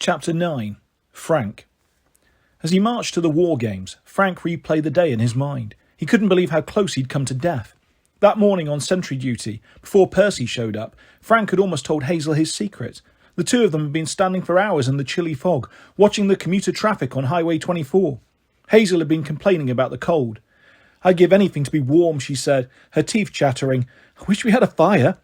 Chapter 9. Frank. As he marched to the war games, Frank replayed the day in his mind. He couldn't believe how close he'd come to death. That morning on sentry duty, before Percy showed up, Frank had almost told Hazel his secret. The two of them had been standing for hours in the chilly fog, watching the commuter traffic on Highway 24. Hazel had been complaining about the cold. "I'd give anything to be warm," she said, her teeth chattering. "I wish we had a fire."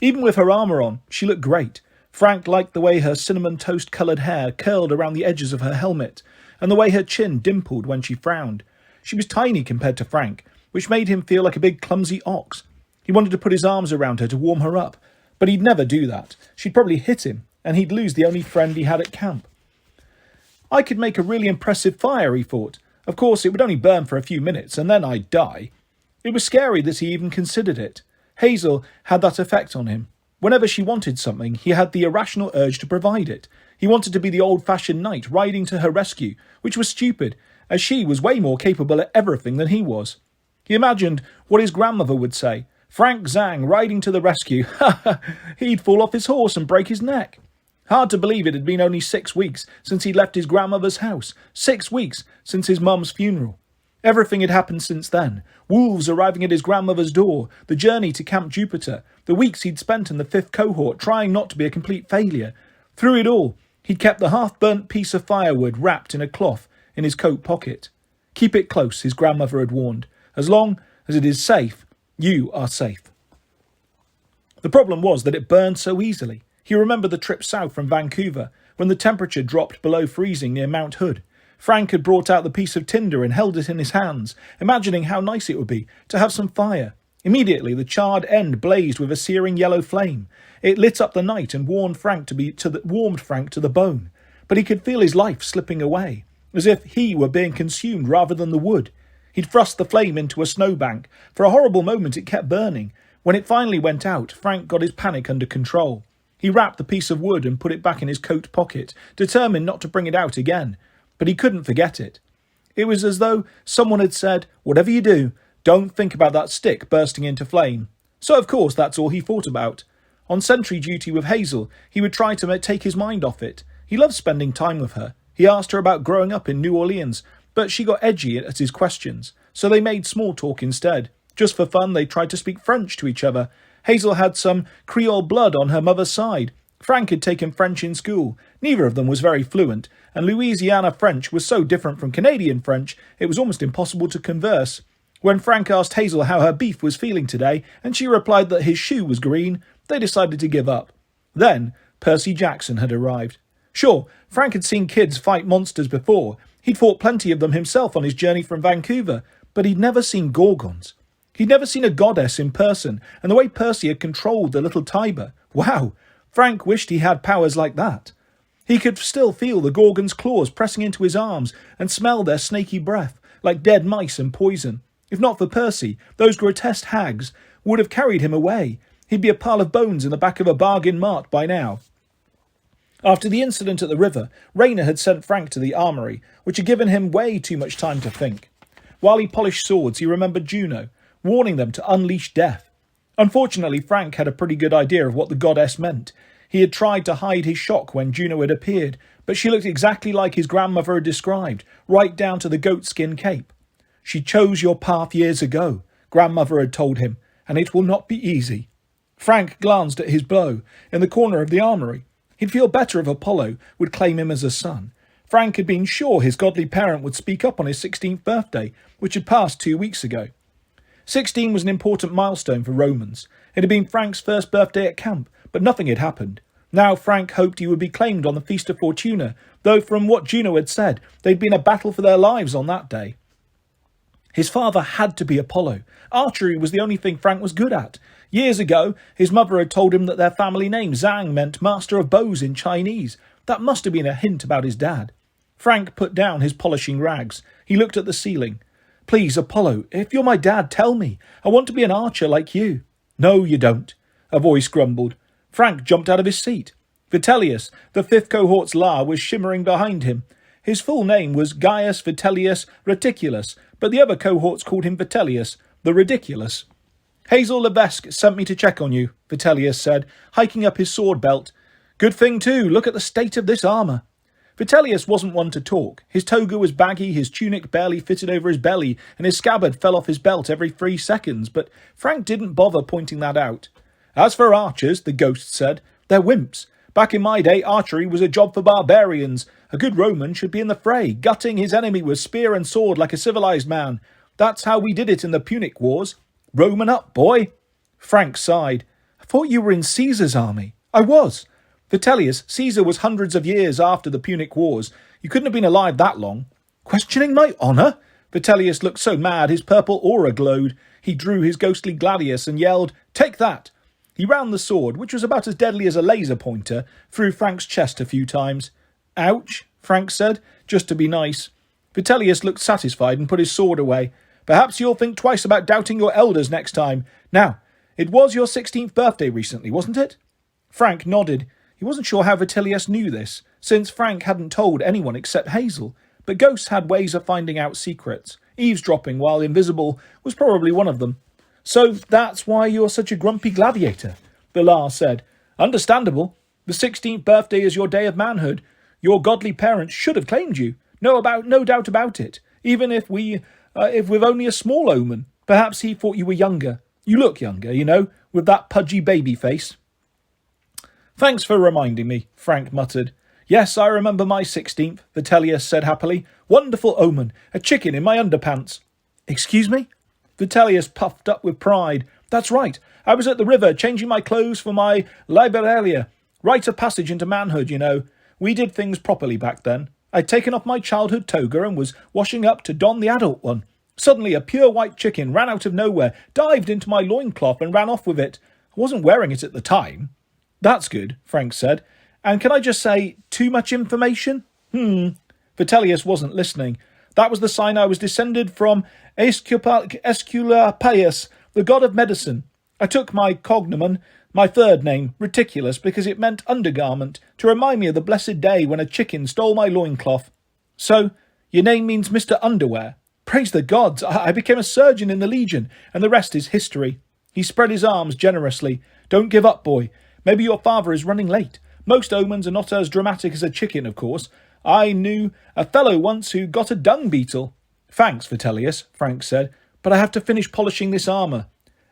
Even with her armour on, she looked great. Frank liked the way her cinnamon toast-coloured hair curled around the edges of her helmet, and the way her chin dimpled when she frowned. She was tiny compared to Frank, which made him feel like a big clumsy ox. He wanted to put his arms around her to warm her up, but he'd never do that. She'd probably hit him, and he'd lose the only friend he had at camp. I could make a really impressive fire, he thought. Of course, it would only burn for a few minutes, and then I'd die. It was scary that he even considered it. Hazel had that effect on him. Whenever she wanted something, he had the irrational urge to provide it. He wanted to be the old-fashioned knight riding to her rescue, which was stupid, as she was way more capable at everything than he was. He imagined what his grandmother would say. Frank Zhang riding to the rescue. Ha ha! He'd fall off his horse and break his neck. Hard to believe it had been only 6 weeks since he'd left his grandmother's house. 6 weeks since his mum's funeral. Everything had happened since then. Wolves arriving at his grandmother's door, the journey to Camp Jupiter, the weeks he'd spent in the 5th cohort trying not to be a complete failure. Through it all, he'd kept the half-burnt piece of firewood wrapped in a cloth in his coat pocket. "Keep it close," his grandmother had warned. "As long as it is safe, you are safe." The problem was that it burned so easily. He remembered the trip south from Vancouver, when the temperature dropped below freezing near Mount Hood. Frank had brought out the piece of tinder and held it in his hands, imagining how nice it would be to have some fire. Immediately, the charred end blazed with a searing yellow flame. It lit up the night and warmed Frank to the bone. But he could feel his life slipping away, as if he were being consumed rather than the wood. He'd thrust the flame into a snowbank. For a horrible moment it kept burning. When it finally went out, Frank got his panic under control. He wrapped the piece of wood and put it back in his coat pocket, determined not to bring it out again. But he couldn't forget it. It was as though someone had said, "Whatever you do, don't think about that stick bursting into flame." So of course that's all he thought about. On sentry duty with Hazel, he would try to take his mind off it. He loved spending time with her. He asked her about growing up in New Orleans, but she got edgy at his questions, so they made small talk instead. Just for fun, they tried to speak French to each other. Hazel had some Creole blood on her mother's side. Frank had taken French in school. Neither of them was very fluent, and Louisiana French was so different from Canadian French, it was almost impossible to converse. When Frank asked Hazel how her beef was feeling today, and she replied that his shoe was green, they decided to give up. Then Percy Jackson had arrived. Sure, Frank had seen kids fight monsters before. He'd fought plenty of them himself on his journey from Vancouver, but he'd never seen Gorgons. He'd never seen a goddess in person, and the way Percy had controlled the little Tiber. Wow! Frank wished he had powers like that. He could still feel the Gorgon's claws pressing into his arms and smell their snaky breath, like dead mice and poison. If not for Percy, those grotesque hags would have carried him away. He'd be a pile of bones in the back of a bargain mart by now. After the incident at the river, Rayner had sent Frank to the armoury, which had given him way too much time to think. While he polished swords, he remembered Juno, warning them to unleash death. Unfortunately, Frank had a pretty good idea of what the goddess meant. He had tried to hide his shock when Juno had appeared, but she looked exactly like his grandmother had described, right down to the goatskin cape. "She chose your path years ago," grandmother had told him, "and it will not be easy." Frank glanced at his bow in the corner of the armoury. He'd feel better if Apollo would claim him as a son. Frank had been sure his godly parent would speak up on his 16th birthday, which had passed 2 weeks ago. 16 was an important milestone for Romans. It had been Frank's first birthday at camp, but nothing had happened. Now Frank hoped he would be claimed on the Feast of Fortuna, though from what Juno had said, they'd been a battle for their lives on that day. His father had to be Apollo. Archery was the only thing Frank was good at. Years ago, his mother had told him that their family name, Zhang, meant master of bows in Chinese. That must have been a hint about his dad. Frank put down his polishing rags. He looked at the ceiling. "Please, Apollo, if you're my dad, tell me. I want to be an archer like you." "No, you don't," a voice grumbled. Frank jumped out of his seat. Vitellius, the 5th cohort's La, was shimmering behind him. His full name was Gaius Vitellius Reticulus, but the other cohorts called him Vitellius, the Ridiculous. "Hazel Levesque sent me to check on you," Vitellius said, hiking up his sword belt. "Good thing, too. Look at the state of this armour." Vitellius wasn't one to talk. His toga was baggy, his tunic barely fitted over his belly, and his scabbard fell off his belt every 3 seconds, but Frank didn't bother pointing that out. As for archers, the ghost said, they're wimps. Back in my day, archery was a job for barbarians. A good Roman should be in the fray, gutting his enemy with spear and sword like a civilized man. That's how we did it in the Punic Wars. Roman up, boy. Frank sighed. I thought you were in Caesar's army. I was. Vitellius, Caesar was hundreds of years after the Punic Wars. You couldn't have been alive that long. Questioning my honour? Vitellius looked so mad his purple aura glowed. He drew his ghostly gladius and yelled, Take that! He rammed the sword, which was about as deadly as a laser pointer, through Frank's chest a few times. Ouch, Frank said, just to be nice. Vitellius looked satisfied and put his sword away. Perhaps you'll think twice about doubting your elders next time. Now, it was your 16th birthday recently, wasn't it? Frank nodded. He wasn't sure how Vitellius knew this, since Frank hadn't told anyone except Hazel, but ghosts had ways of finding out secrets. Eavesdropping while invisible was probably one of them. So that's why you're such a grumpy gladiator, Villar said. Understandable. The 16th birthday is your day of manhood. Your godly parents should have claimed you. No doubt about it. Even if with only a small omen. Perhaps he thought you were younger. You look younger, you know, with that pudgy baby face. Thanks for reminding me, Frank muttered. Yes, I remember my 16th, Vitellius said happily. Wonderful omen. A chicken in my underpants. Excuse me? Vitellius puffed up with pride. That's right. I was at the river changing my clothes for my liberalia. Rite of passage into manhood, you know. We did things properly back then. I'd taken off my childhood toga and was washing up to don the adult one. Suddenly a pure white chicken ran out of nowhere, dived into my loincloth and ran off with it. I wasn't wearing it at the time. That's good, Frank said. And can I just say, too much information? Vitellius wasn't listening. That was the sign I was descended from Aesculapius, the god of medicine. I took my cognomen, my third name, Reticulus, because it meant undergarment, to remind me of the blessed day when a chicken stole my loincloth. So, your name means Mr. Underwear. Praise the gods, I became a surgeon in the Legion, and the rest is history. He spread his arms generously. Don't give up, boy. Maybe your father is running late. Most omens are not as dramatic as a chicken, of course. I knew a fellow once who got a dung beetle. Thanks, Vitellius, Frank said, but I have to finish polishing this armour.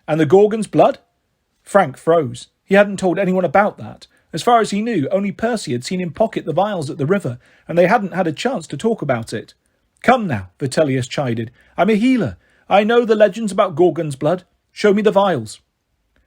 And the Gorgon's blood? Frank froze. He hadn't told anyone about that. As far as he knew, only Percy had seen him pocket the vials at the river, and they hadn't had a chance to talk about it. Come now, Vitellius chided. I'm a healer. I know the legends about Gorgon's blood. Show me the vials.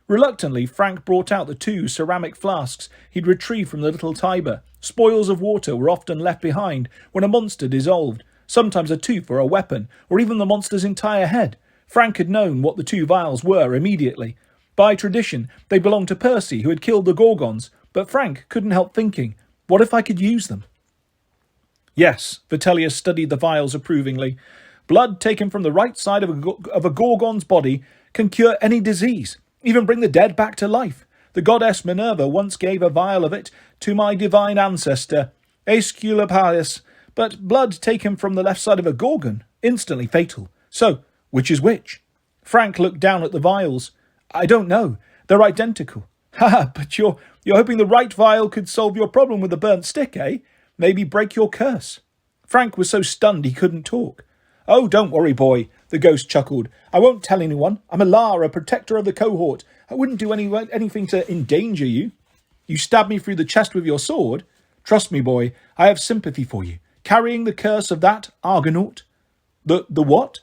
Reluctantly, Frank brought out the 2 ceramic flasks he'd retrieved from the little Tiber. Spoils of water were often left behind when a monster dissolved, sometimes a tooth or a weapon, or even the monster's entire head. Frank had known what the 2 vials were immediately. By tradition, they belonged to Percy, who had killed the Gorgons, but Frank couldn't help thinking, what if I could use them? Yes, Vitellius studied the vials approvingly. Blood taken from the right side of a Gorgon's body can cure any disease, even bring the dead back to life. The goddess Minerva once gave a vial of it to my divine ancestor, Aesculapius, but blood taken from the left side of a Gorgon, instantly fatal. So, which is which? Frank looked down at the vials. I don't know. They're identical. Ha, but you're hoping the right vial could solve your problem with the burnt stick, eh? Maybe break your curse. Frank was so stunned he couldn't talk. Oh, don't worry, boy, the ghost chuckled. I won't tell anyone. I'm a Lar, a protector of the cohort. I wouldn't do anything to endanger you. You stabbed me through the chest with your sword. Trust me, boy, I have sympathy for you. Carrying the curse of that Argonaut. The what?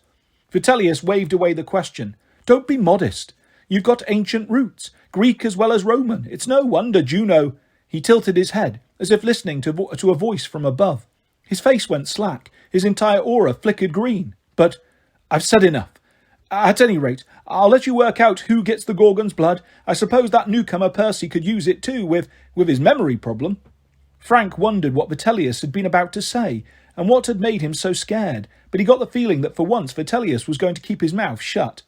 Vitellius waved away the question. Don't be modest. You've got ancient roots, Greek as well as Roman. It's no wonder Juno. He tilted his head, as if listening to a voice from above. His face went slack. His entire aura flickered green. But I've said enough. At any rate, I'll let you work out who gets the Gorgon's blood. I suppose that newcomer Percy could use it too, with his memory problem. Frank wondered what Vitellius had been about to say, and what had made him so scared, but he got the feeling that for once Vitellius was going to keep his mouth shut.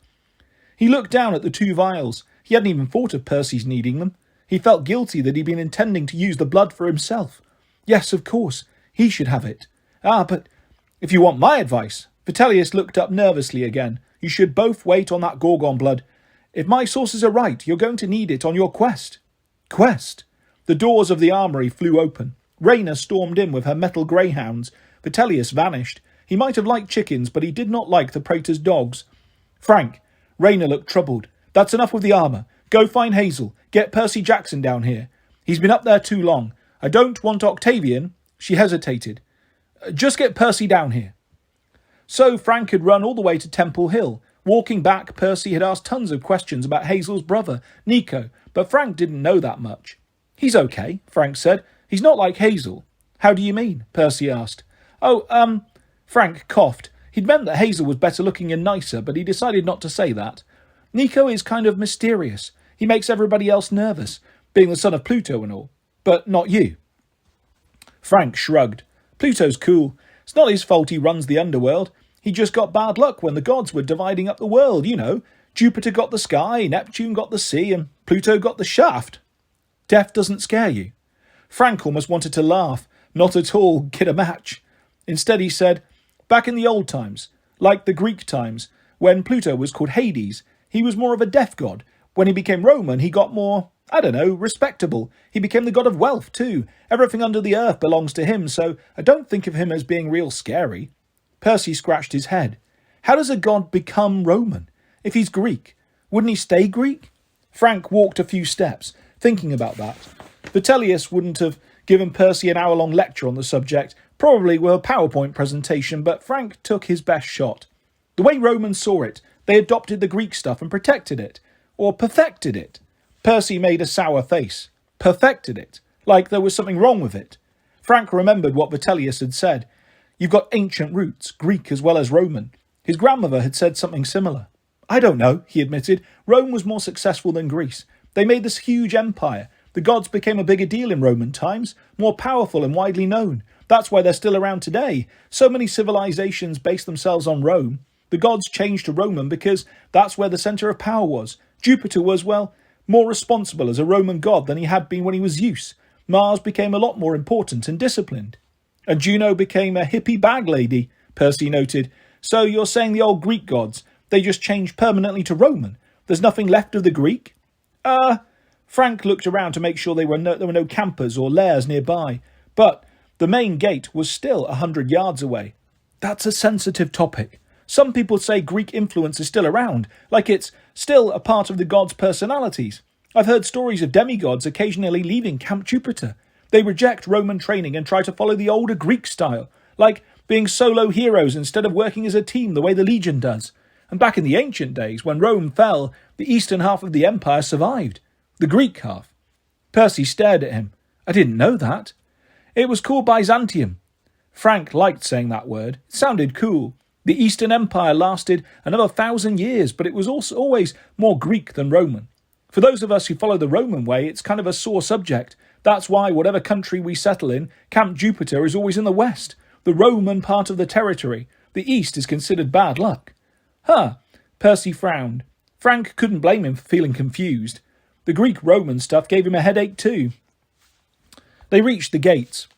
He looked down at the 2 vials. He hadn't even thought of Percy's needing them. He felt guilty that he'd been intending to use the blood for himself. Yes, of course, he should have it. But if you want my advice, Vitellius looked up nervously again. You should both wait on that Gorgon blood. If my sources are right, you're going to need it on your quest. Quest? The doors of the armoury flew open. Rayna stormed in with her metal greyhounds. Vitellius vanished. He might have liked chickens, but he did not like the praetor's dogs. Frank. Rayna looked troubled. That's enough with the armour. Go find Hazel. Get Percy Jackson down here. He's been up there too long. I don't want Octavian. She hesitated. Just get Percy down here. So Frank had run all the way to Temple Hill. Walking back, Percy had asked tons of questions about Hazel's brother, Nico, but Frank didn't know that much. He's okay, Frank said. He's not like Hazel. How do you mean? Percy asked. Frank coughed. He'd meant that Hazel was better looking and nicer, but he decided not to say that. Nico is kind of mysterious. He makes everybody else nervous, being the son of Pluto and all. But not you. Frank shrugged. Pluto's cool. It's not his fault he runs the underworld. He just got bad luck when the gods were dividing up the world, you know. Jupiter got the sky, Neptune got the sea, and Pluto got the shaft. Death doesn't scare you. Frank almost wanted to laugh. Not at all, get a match. Instead he said, back in the old times, like the Greek times, when Pluto was called Hades, he was more of a death god. When he became Roman, he got more, respectable. He became the god of wealth too. Everything under the earth belongs to him, so I don't think of him as being real scary. Percy scratched his head. How does a god become Roman? If he's Greek, wouldn't he stay Greek? Frank walked a few steps, thinking about that. Vitellius wouldn't have given Percy an hour-long lecture on the subject, probably with a PowerPoint presentation, but Frank took his best shot. The way Romans saw it, they adopted the Greek stuff and protected it, or perfected it. Percy made a sour face. Perfected it, like there was something wrong with it. Frank remembered what Vitellius had said. You've got ancient roots, Greek as well as Roman. His grandmother had said something similar. I don't know, he admitted. Rome was more successful than Greece. They made this huge empire. The gods became a bigger deal in Roman times, more powerful and widely known. That's why they're still around today. So many civilizations base themselves on Rome. The gods changed to Roman because that's where the centre of power was. Jupiter was, well, more responsible as a Roman god than he had been when he was Zeus. Mars became a lot more important and disciplined. And Juno became a hippie bag lady, Percy noted. So you're saying the old Greek gods, they just changed permanently to Roman? There's nothing left of the Greek? Frank looked around to make sure there were no campers or lairs nearby, but the main gate was still 100 yards away. That's a sensitive topic. Some people say Greek influence is still around, like it's still a part of the gods' personalities. I've heard stories of demigods occasionally leaving Camp Jupiter. They reject Roman training and try to follow the older Greek style, like being solo heroes instead of working as a team the way the Legion does. And back in the ancient days, when Rome fell, the eastern half of the empire survived. The Greek half. Percy stared at him. I didn't know that. It was called Byzantium. Frank liked saying that word. It sounded cool. The Eastern Empire lasted another 1,000 years, but it was also always more Greek than Roman. For those of us who follow the Roman way, it's kind of a sore subject. That's why whatever country we settle in, Camp Jupiter is always in the west, the Roman part of the territory. The east is considered bad luck. Percy frowned. Frank couldn't blame him for feeling confused. The Greek-Roman stuff gave him a headache too. They reached the gates.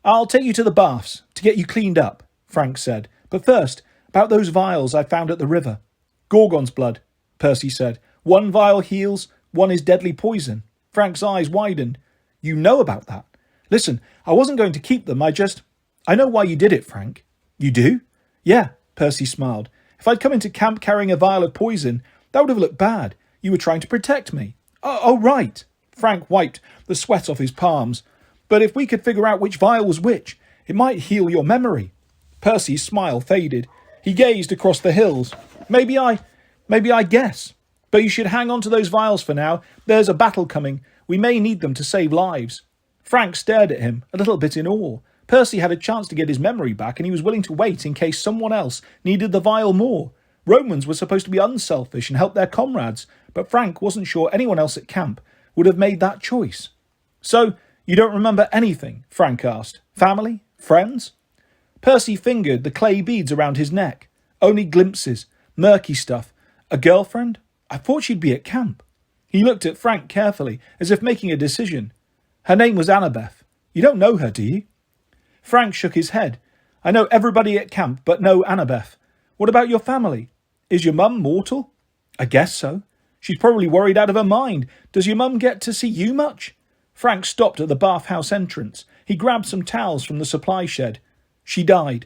I'll take you to the baths, to get you cleaned up, Frank said. But first, about those vials I found at the river. Gorgon's blood, Percy said. One vial heals, one is deadly poison. Frank's eyes widened. You know about that? Listen, I wasn't going to keep them, I know why you did it, Frank. You do? Yeah, Percy smiled. If I'd come into camp carrying a vial of poison, that would have looked bad. You were trying to protect me. Oh, right. Frank wiped the sweat off his palms. But if we could figure out which vial was which, it might heal your memory. Percy's smile faded. He gazed across the hills. Maybe I guess. But you should hang on to those vials for now. There's a battle coming. We may need them to save lives. Frank stared at him, a little bit in awe. Percy had a chance to get his memory back, and he was willing to wait in case someone else needed the vial more. Romans were supposed to be unselfish and help their comrades, but Frank wasn't sure anyone else at camp would have made that choice. So, you don't remember anything? Frank asked. Family? Friends? Percy fingered the clay beads around his neck. Only glimpses. Murky stuff. A girlfriend? I thought she'd be at camp. He looked at Frank carefully, as if making a decision. Her name was Annabeth. You don't know her, do you? Frank shook his head. I know everybody at camp, but no Annabeth. What about your family? Is your mum mortal? I guess so. She's probably worried out of her mind. Does your mum get to see you much? Frank stopped at the bathhouse entrance. He grabbed some towels from the supply shed. She died.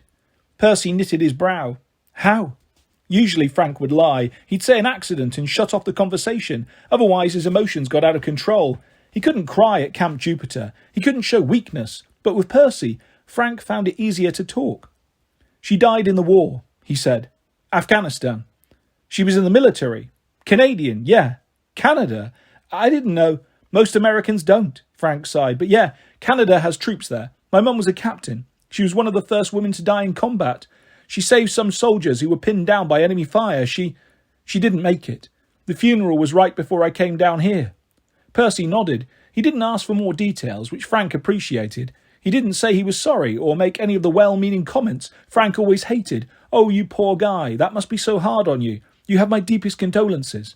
Percy knitted his brow. How? Usually Frank would lie. He'd say an accident and shut off the conversation. Otherwise his emotions got out of control. He couldn't cry at Camp Jupiter. He couldn't show weakness. But with Percy, Frank found it easier to talk. She died in the war, he said. Afghanistan. She was in the military. Canadian, yeah. Canada? I didn't know. Most Americans don't, Frank sighed. But yeah, Canada has troops there. My mum was a captain. She was one of the first women to die in combat. She saved some soldiers who were pinned down by enemy fire. She didn't make it. The funeral was right before I came down here. Percy nodded. He didn't ask for more details, which Frank appreciated. He didn't say he was sorry or make any of the well-meaning comments Frank always hated. Oh, you poor guy, that must be so hard on you. You have my deepest condolences.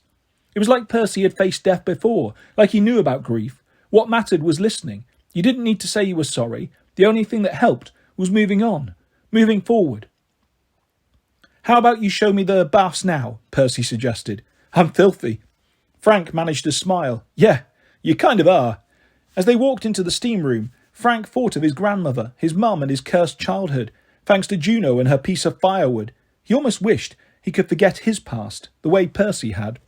It was like Percy had faced death before, like he knew about grief. What mattered was listening. You didn't need to say you were sorry. The only thing that helped was moving on, moving forward. How about you show me the baths now, Percy suggested. I'm filthy. Frank managed to smile. Yeah, you kind of are. As they walked into the steam room, Frank thought of his grandmother, his mum and his cursed childhood, thanks to Juno and her piece of firewood. He almost wished he could forget his past, the way Percy had.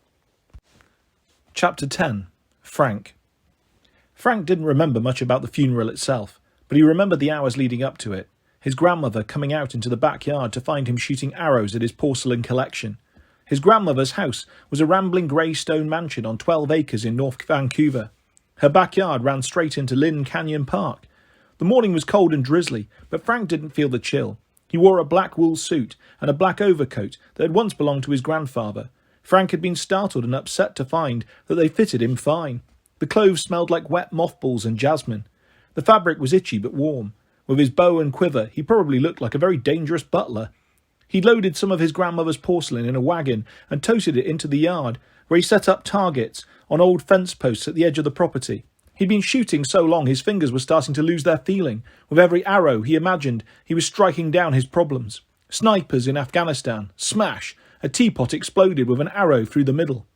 Chapter 10. Frank. Frank didn't remember much about the funeral itself, but he remembered the hours leading up to it, his grandmother coming out into the backyard to find him shooting arrows at his porcelain collection. His grandmother's house was a rambling grey stone mansion on 12 acres in North Vancouver. Her backyard ran straight into Lynn Canyon Park. The morning was cold and drizzly, but Frank didn't feel the chill. He wore a black wool suit and a black overcoat that had once belonged to his grandfather. Frank had been startled and upset to find that they fitted him fine. The clothes smelled like wet mothballs and jasmine. The fabric was itchy but warm. With his bow and quiver, he probably looked like a very dangerous butler. He loaded some of his grandmother's porcelain in a wagon and toted it into the yard, where he set up targets on old fence posts at the edge of the property. He'd been shooting so long his fingers were starting to lose their feeling. With every arrow he imagined he was striking down his problems. Snipers in Afghanistan. Smash! A teapot exploded with an arrow through the middle.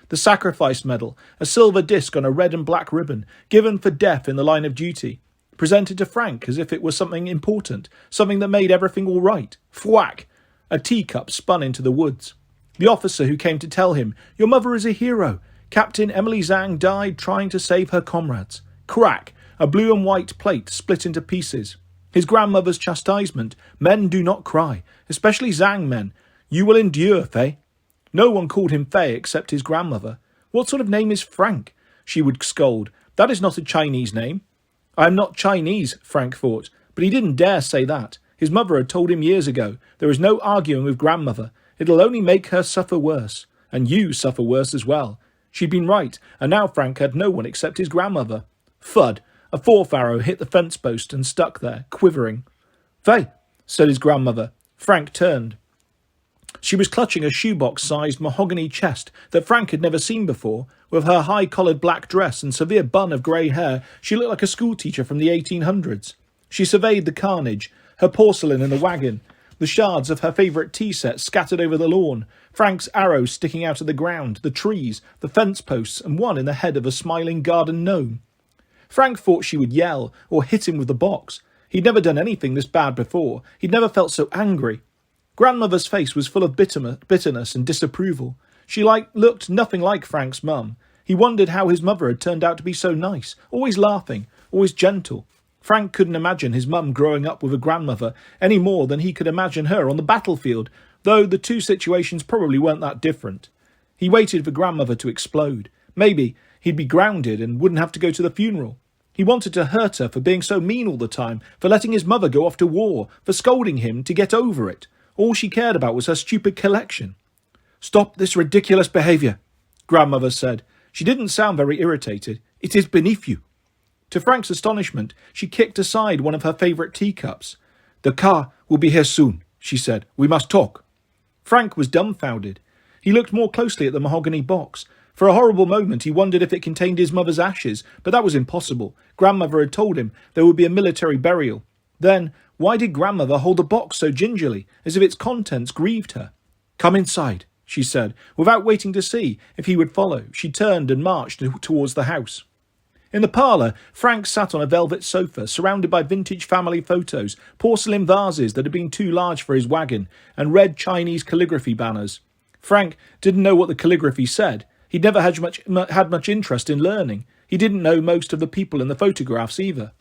The sacrifice medal, a silver disc on a red and black ribbon, given for death in the line of duty, presented to Frank as if it was something important, something that made everything all right. Thwack! A teacup spun into the woods. The officer who came to tell him, "Your mother is a hero. Captain Emily Zhang died trying to save her comrades." Crack! A blue and white plate split into pieces. His grandmother's chastisement. Men do not cry, especially Zhang men. You will endure, Faye. No one called him Faye except his grandmother. What sort of name is Frank? She would scold. That is not a Chinese name. I am not Chinese, Frank thought, but he didn't dare say that. His mother had told him years ago, there is no arguing with grandmother. It'll only make her suffer worse. And you suffer worse as well. She'd been right, and now Frank had no one except his grandmother. Thud! A fourth arrow hit the fence post and stuck there, quivering. Faye, said his grandmother. Frank turned. She was clutching a shoebox-sized mahogany chest that Frank had never seen before. With her high-collared black dress and severe bun of grey hair, she looked like a schoolteacher from the 1800s. She surveyed the carnage, her porcelain in the wagon, the shards of her favourite tea set scattered over the lawn, Frank's arrows sticking out of the ground, the trees, the fence posts, and one in the head of a smiling garden gnome. Frank thought she would yell or hit him with the box. He'd never done anything this bad before. He'd never felt so angry. Grandmother's face was full of bitterness and disapproval. She looked nothing like Frank's mum. He wondered how his mother had turned out to be so nice, always laughing, always gentle. Frank couldn't imagine his mum growing up with a grandmother any more than he could imagine her on the battlefield, though the two situations probably weren't that different. He waited for grandmother to explode. Maybe he'd be grounded and wouldn't have to go to the funeral. He wanted to hurt her for being so mean all the time, for letting his mother go off to war, for scolding him to get over it. All she cared about was her stupid collection. "Stop this ridiculous behaviour," grandmother said. She didn't sound very irritated. "It is beneath you." To Frank's astonishment, she kicked aside one of her favourite teacups. "The car will be here soon," she said. "We must talk." Frank was dumbfounded. He looked more closely at the mahogany box. For a horrible moment he wondered if it contained his mother's ashes, but that was impossible. Grandmother had told him there would be a military burial. Then, why did grandmother hold the box so gingerly, as if its contents grieved her? "Come inside," she said. Without waiting to see if he would follow, she turned and marched towards the house. In the parlour, Frank sat on a velvet sofa, surrounded by vintage family photos, porcelain vases that had been too large for his wagon, and red Chinese calligraphy banners. Frank didn't know what the calligraphy said. He'd never had much interest in learning. He didn't know most of the people in the photographs either.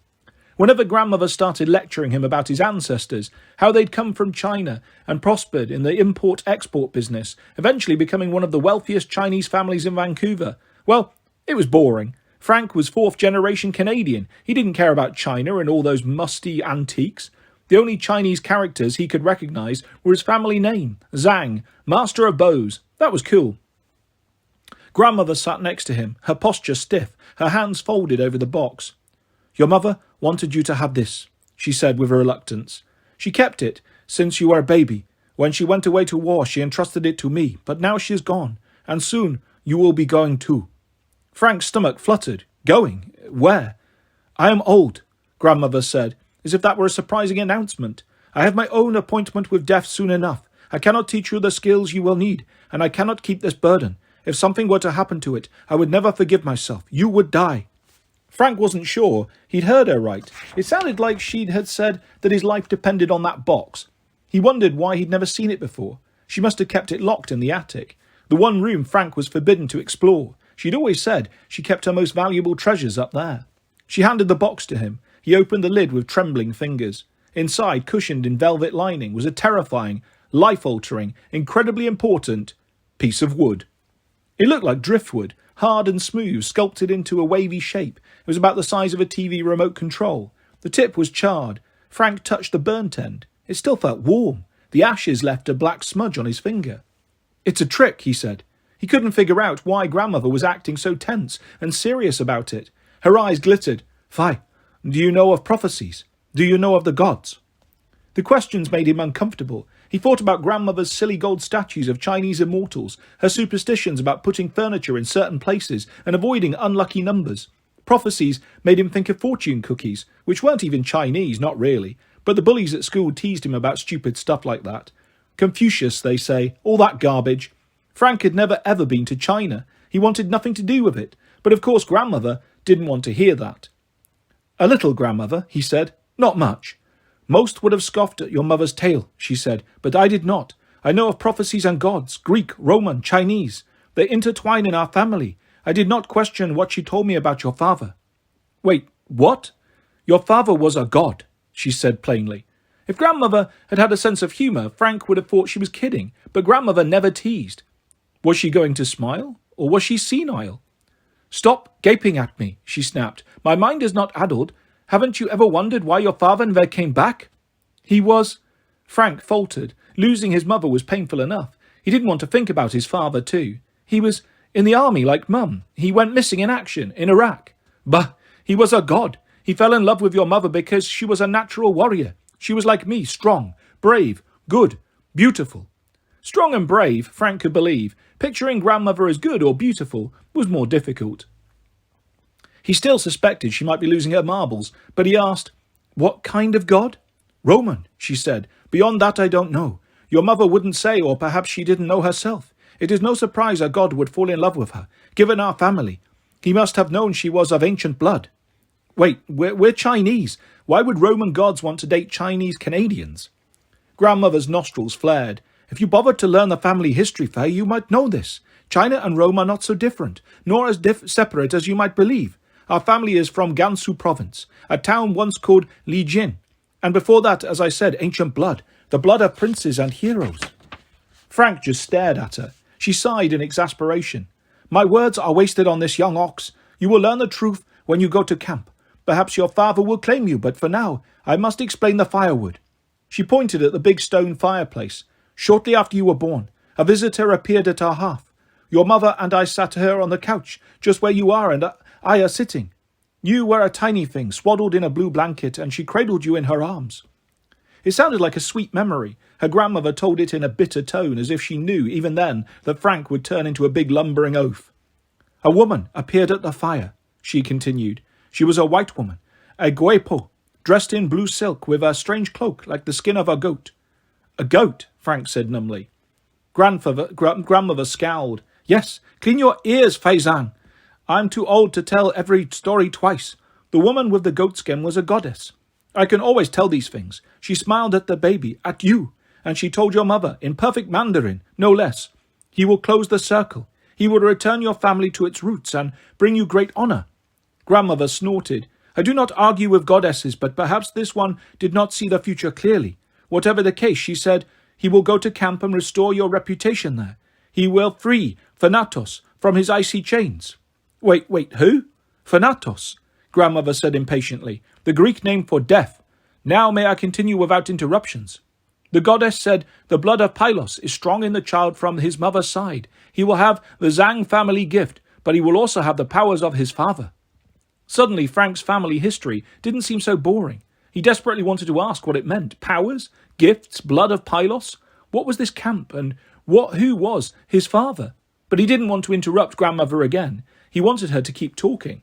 Whenever grandmother started lecturing him about his ancestors, how they'd come from China and prospered in the import-export business, eventually becoming one of the wealthiest Chinese families in Vancouver, well, it was boring. Frank was fourth-generation Canadian. He didn't care about China and all those musty antiques. The only Chinese characters he could recognise were his family name, Zhang, Master of Bows. That was cool. Grandmother sat next to him, her posture stiff, her hands folded over the box. "Your mother wanted you to have this," she said with reluctance. "She kept it since you were a baby. When she went away to war, she entrusted it to me, but now she is gone, and soon you will be going too." Frank's stomach fluttered. Going? Where? "I am old," grandmother said, as if that were a surprising announcement. "I have my own appointment with death soon enough. I cannot teach you the skills you will need, and I cannot keep this burden. If something were to happen to it, I would never forgive myself. You would die." Frank wasn't sure he'd heard her right. It sounded like she had said that his life depended on that box. He wondered why he'd never seen it before. She must have kept it locked in the attic, the one room Frank was forbidden to explore. She'd always said she kept her most valuable treasures up there. She handed the box to him. He opened the lid with trembling fingers. Inside, cushioned in velvet lining, was a terrifying, life-altering, incredibly important piece of wood. It looked like driftwood, hard and smooth, sculpted into a wavy shape. It was about the size of a TV remote control. The tip was charred. Frank touched the burnt end. It still felt warm. The ashes left a black smudge on his finger. "It's a trick," he said. He couldn't figure out why grandmother was acting so tense and serious about it. Her eyes glittered. "Fie, do you know of prophecies? Do you know of the gods?" The questions made him uncomfortable. He thought about grandmother's silly gold statues of Chinese immortals, her superstitions about putting furniture in certain places and avoiding unlucky numbers. Prophecies made him think of fortune cookies, which weren't even Chinese, not really, but the bullies at school teased him about stupid stuff like that. Confucius, they say, all that garbage. Frank had never ever been to China. He wanted nothing to do with it, but of course grandmother didn't want to hear that. "A little, grandmother," he said. "Not much." "Most would have scoffed at your mother's tale," she said, "but I did not. I know of prophecies and gods, Greek, Roman, Chinese. They intertwine in our family. I did not question what she told me about your father." "Wait, what?" "Your father was a god," she said plainly. If grandmother had had a sense of humour, Frank would have thought she was kidding, but grandmother never teased. Was she going to smile, or was she senile? "Stop gaping at me," she snapped. "My mind is not addled. Haven't you ever wondered why your father never came back?" "He was—" Frank faltered. Losing his mother was painful enough. He didn't want to think about his father too. "He was in the army like Mum. He went missing in action, in Iraq." "Bah, he was a god. He fell in love with your mother because she was a natural warrior. She was like me, strong, brave, good, beautiful." Strong and brave, Frank could believe. Picturing grandmother as good or beautiful was more difficult. He still suspected she might be losing her marbles, but he asked, "What kind of god?" "Roman," she said. "Beyond that I don't know. Your mother wouldn't say, or perhaps she didn't know herself. It is no surprise a god would fall in love with her, given our family. He must have known she was of ancient blood." "Wait, we're Chinese. Why would Roman gods want to date Chinese Canadians?" Grandmother's nostrils flared. "If you bothered to learn the family history fair, you might know this. China and Rome are not so different, nor as separate as you might believe. Our family is from Gansu province, a town once called Lijin, and before that, as I said, ancient blood, the blood of princes and heroes." Frank just stared at her. She sighed in exasperation. "My words are wasted on this young ox. You will learn the truth when you go to camp. Perhaps your father will claim you, but for now, I must explain the firewood." She pointed at the big stone fireplace. "Shortly after you were born, a visitor appeared at our hearth. Your mother and I sat her on the couch, just where you are and I are sitting. You were a tiny thing, swaddled in a blue blanket, and she cradled you in her arms." It sounded like a sweet memory. Her grandmother told it in a bitter tone, as if she knew, even then, that Frank would turn into a big lumbering oaf. "A woman appeared at the fire," she continued. "She was a white woman, a guepo, dressed in blue silk, with a strange cloak like the skin of a goat." "A goat," Frank said numbly. Grandmother scowled. "Yes, clean your ears, Faizan. I'm too old to tell every story twice. The woman with the goatskin was a goddess. I can always tell these things. She smiled at the baby, at you, and she told your mother, in perfect Mandarin, no less. He will close the circle. He will return your family to its roots and bring you great honor. Grandmother snorted. I do not argue with goddesses, but perhaps this one did not see the future clearly. Whatever the case, she said, he will go to camp and restore your reputation there. He will free Thanatos from his icy chains. Wait, who? Thanatos, Grandmother said impatiently, the Greek name for death. Now may I continue without interruptions? The goddess said, the blood of Pylos is strong in the child from his mother's side. He will have the Zhang family gift, but he will also have the powers of his father. Suddenly, Frank's family history didn't seem so boring. He desperately wanted to ask what it meant. Powers? Gifts? Blood of Pylos? What was this camp, and who was his father? But he didn't want to interrupt Grandmother again. He wanted her to keep talking.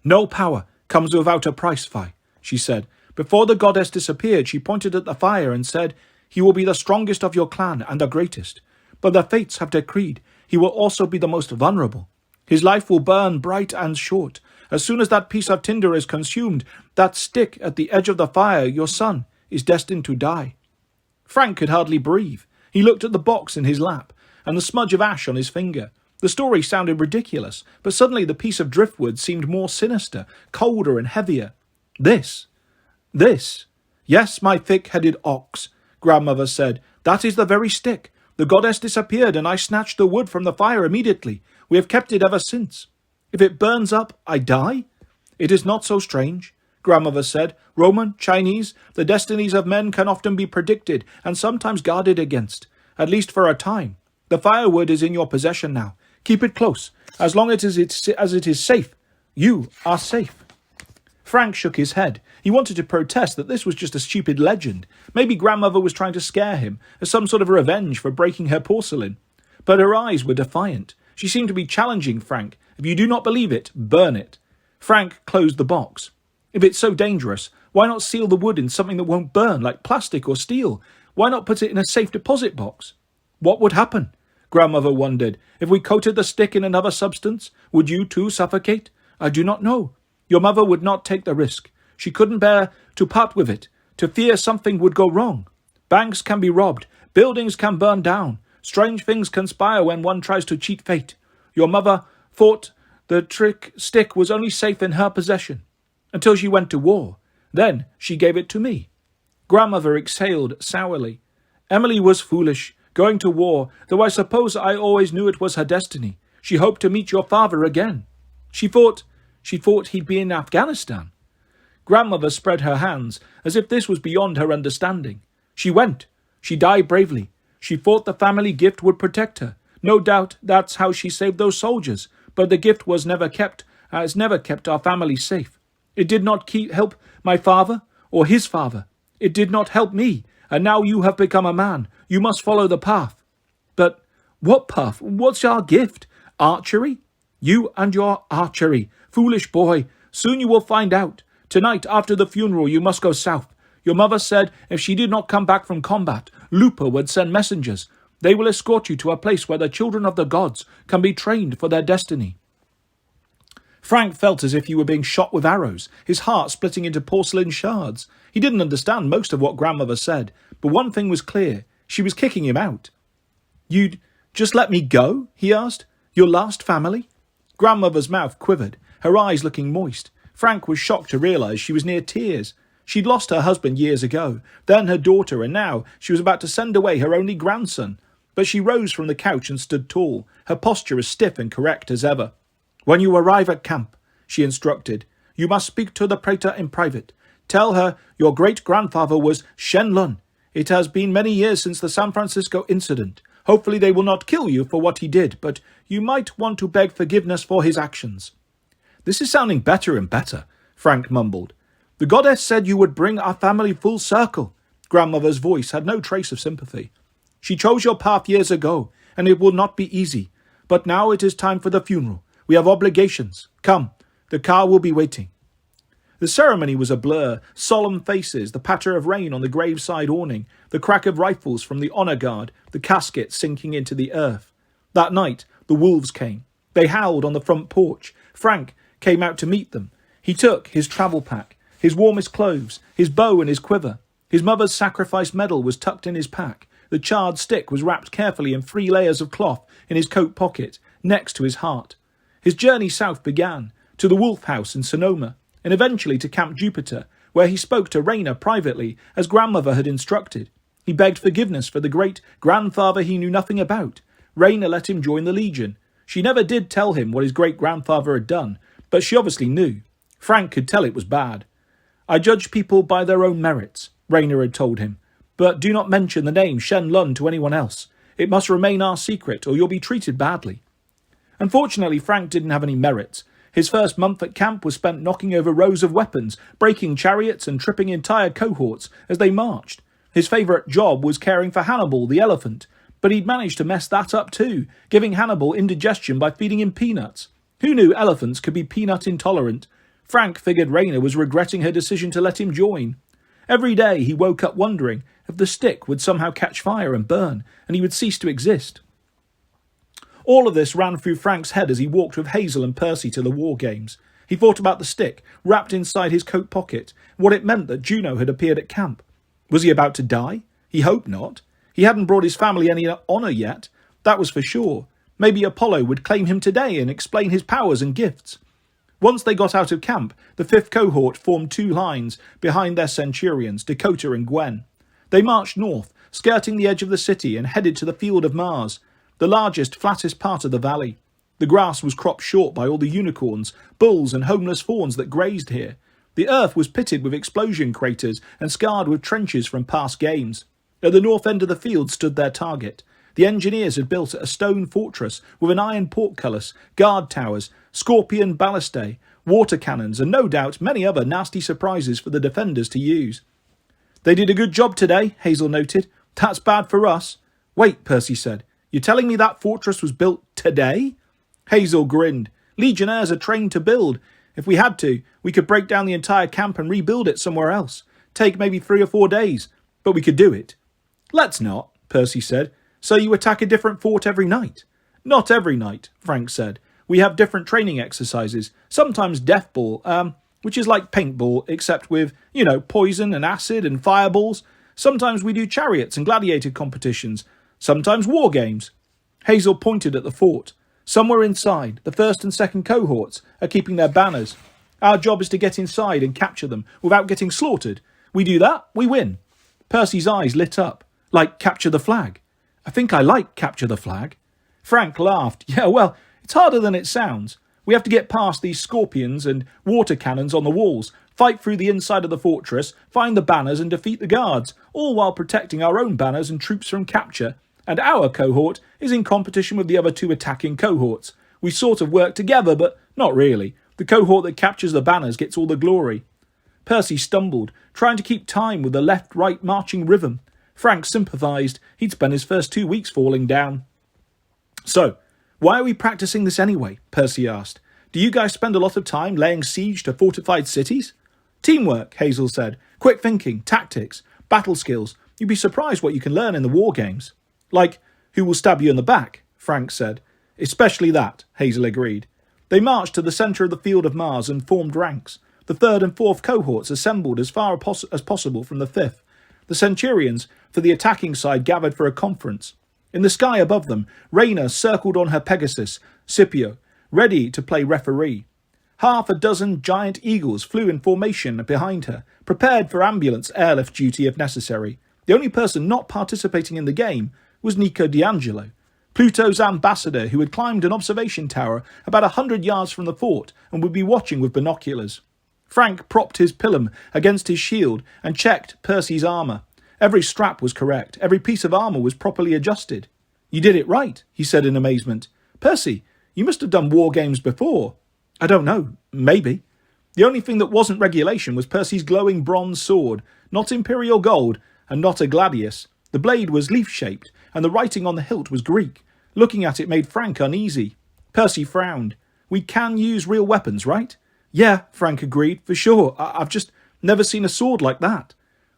No power comes without a price, Phi, she said. Before the goddess disappeared, she pointed at the fire and said, he will be the strongest of your clan and the greatest. But the fates have decreed he will also be the most vulnerable. His life will burn bright and short. As soon as that piece of tinder is consumed, that stick at the edge of the fire, your son, is destined to die. Frank could hardly breathe. He looked at the box in his lap and the smudge of ash on his finger. The story sounded ridiculous, but suddenly the piece of driftwood seemed more sinister, colder and heavier. This. Yes, my thick-headed ox, Grandmother said. That is the very stick. The goddess disappeared, and I snatched the wood from the fire immediately. We have kept it ever since. If it burns up, I die? It is not so strange, Grandmother said. Roman, Chinese, the destinies of men can often be predicted and sometimes guarded against, at least for a time. The firewood is in your possession now. Keep it close. As long as it is safe, you are safe. Frank shook his head. He wanted to protest that this was just a stupid legend. Maybe Grandmother was trying to scare him, as some sort of revenge for breaking her porcelain. But her eyes were defiant. She seemed to be challenging Frank. If you do not believe it, burn it. Frank closed the box. If it's so dangerous, why not seal the wood in something that won't burn, like plastic or steel? Why not put it in a safe deposit box? What would happen? Grandmother wondered. If we coated the stick in another substance, would you too suffocate? I do not know. Your mother would not take the risk. She couldn't bear to part with it, to fear something would go wrong. Banks can be robbed. Buildings can burn down. Strange things conspire when one tries to cheat fate. Your mother thought the stick was only safe in her possession, until she went to war. Then she gave it to me. Grandmother exhaled sourly. Emily was foolish, going to war, though I suppose I always knew it was her destiny. She hoped to meet your father again. She thought he'd be in Afghanistan. Grandmother spread her hands, as if this was beyond her understanding. She went. She died bravely. She thought the family gift would protect her. No doubt that's how she saved those soldiers, but the gift has never kept our family safe. It did not help my father or his father. It did not help me, and now you have become a man. You must follow the path. But what path? What's our gift? Archery? You and your archery. Foolish boy. Soon you will find out. Tonight, after the funeral, you must go south. Your mother said if she did not come back from combat, Lupa would send messengers. They will escort you to a place where the children of the gods can be trained for their destiny. Frank felt as if he were being shot with arrows, his heart splitting into porcelain shards. He didn't understand most of what Grandmother said, but one thing was clear. She was kicking him out. You'd just let me go? He asked. Your last family? Grandmother's mouth quivered, her eyes looking moist. Frank was shocked to realize she was near tears. She'd lost her husband years ago, then her daughter, and now she was about to send away her only grandson. But she rose from the couch and stood tall, her posture as stiff and correct as ever. When you arrive at camp, she instructed, you must speak to the praetor in private. Tell her your great-grandfather was Shen Lun. It has been many years since the San Francisco incident. Hopefully they will not kill you for what he did, but you might want to beg forgiveness for his actions. This is sounding better and better, Frank mumbled. The goddess said you would bring our family full circle. Grandmother's voice had no trace of sympathy. She chose your path years ago, and it will not be easy. But now it is time for the funeral. We have obligations. Come, the car will be waiting. The ceremony was a blur, solemn faces, the patter of rain on the graveside awning, the crack of rifles from the honor guard, the casket sinking into the earth. That night, the wolves came. They howled on the front porch. Frank came out to meet them. He took his travel pack, his warmest clothes, his bow and his quiver. His mother's sacrifice medal was tucked in his pack. The charred stick was wrapped carefully in 3 layers of cloth in his coat pocket, next to his heart. His journey south began, to the Wolf House in Sonoma, and eventually to Camp Jupiter, where he spoke to Raina privately, as grandmother had instructed. He begged forgiveness for the great-grandfather he knew nothing about. Raina let him join the Legion. She never did tell him what his great-grandfather had done, but she obviously knew. Frank could tell it was bad. I judge people by their own merits, Raina had told him, but do not mention the name Shen Lun to anyone else. It must remain our secret, or you'll be treated badly. Unfortunately, Frank didn't have any merits. His first month at camp was spent knocking over rows of weapons, breaking chariots and tripping entire cohorts as they marched. His favourite job was caring for Hannibal, the elephant, but he'd managed to mess that up too, giving Hannibal indigestion by feeding him peanuts. Who knew elephants could be peanut intolerant? Frank figured Raina was regretting her decision to let him join. Every day he woke up wondering if the stick would somehow catch fire and burn, and he would cease to exist. All of this ran through Frank's head as he walked with Hazel and Percy to the war games. He thought about the stick, wrapped inside his coat pocket, what it meant that Juno had appeared at camp. Was he about to die? He hoped not. He hadn't brought his family any honour yet, that was for sure. Maybe Apollo would claim him today and explain his powers and gifts. Once they got out of camp, the 5th cohort formed 2 lines behind their centurions, Dakota and Gwen. They marched north, skirting the edge of the city, and headed to the Field of Mars, the largest, flattest part of the valley. The grass was cropped short by all the unicorns, bulls and homeless fawns that grazed here. The earth was pitted with explosion craters and scarred with trenches from past games. At the north end of the field stood their target. The engineers had built a stone fortress with an iron portcullis, guard towers, scorpion ballistae, water cannons, and no doubt many other nasty surprises for the defenders to use. They did a good job today, Hazel noted. That's bad for us. Wait, Percy said. You're telling me that fortress was built today? Hazel grinned. Legionnaires are trained to build. If we had to, we could break down the entire camp and rebuild it somewhere else. Take maybe 3 or 4 days. But we could do it. Let's not, Percy said. So you attack a different fort every night? Not every night, Frank said. We have different training exercises. Sometimes death ball, which is like paintball, except with, poison and acid and fireballs. Sometimes we do chariots and gladiator competitions. Sometimes war games. Hazel pointed at the fort. Somewhere inside, the 1st and 2nd cohorts are keeping their banners. Our job is to get inside and capture them without getting slaughtered. We do that, we win. Percy's eyes lit up. Like capture the flag. I think I like capture the flag. Frank laughed. Yeah, well, it's harder than it sounds. We have to get past these scorpions and water cannons on the walls, fight through the inside of the fortress, find the banners and defeat the guards, all while protecting our own banners and troops from capture. And our cohort is in competition with the other 2 attacking cohorts. We sort of work together, but not really. The cohort that captures the banners gets all the glory. Percy stumbled, trying to keep time with the left-right marching rhythm. Frank sympathised. He'd spent his first 2 weeks falling down. So, why are we practising this anyway? Percy asked. Do you guys spend a lot of time laying siege to fortified cities? Teamwork, Hazel said. Quick thinking, tactics, battle skills. You'd be surprised what you can learn in the war games. Like, who will stab you in the back, Frank said. Especially that, Hazel agreed. They marched to the centre of the Field of Mars and formed ranks. The 3rd and 4th cohorts assembled as far as possible from the 5th. The centurions, for the attacking side, gathered for a conference. In the sky above them, Raina circled on her Pegasus, Scipio, ready to play referee. Half a dozen giant eagles flew in formation behind her, prepared for ambulance airlift duty if necessary. The only person not participating in the game was Nico D'Angelo, Pluto's ambassador who had climbed an observation tower about 100 yards from the fort and would be watching with binoculars. Frank propped his pilum against his shield and checked Percy's armour. Every strap was correct. Every piece of armour was properly adjusted. You did it right, he said in amazement. Percy, you must have done war games before. I don't know. Maybe. The only thing that wasn't regulation was Percy's glowing bronze sword, not imperial gold and not a gladius. The blade was leaf-shaped and the writing on the hilt was Greek. Looking at it made Frank uneasy. Percy frowned. We can use real weapons, right? Yeah, Frank agreed, for sure. I've just never seen a sword like that.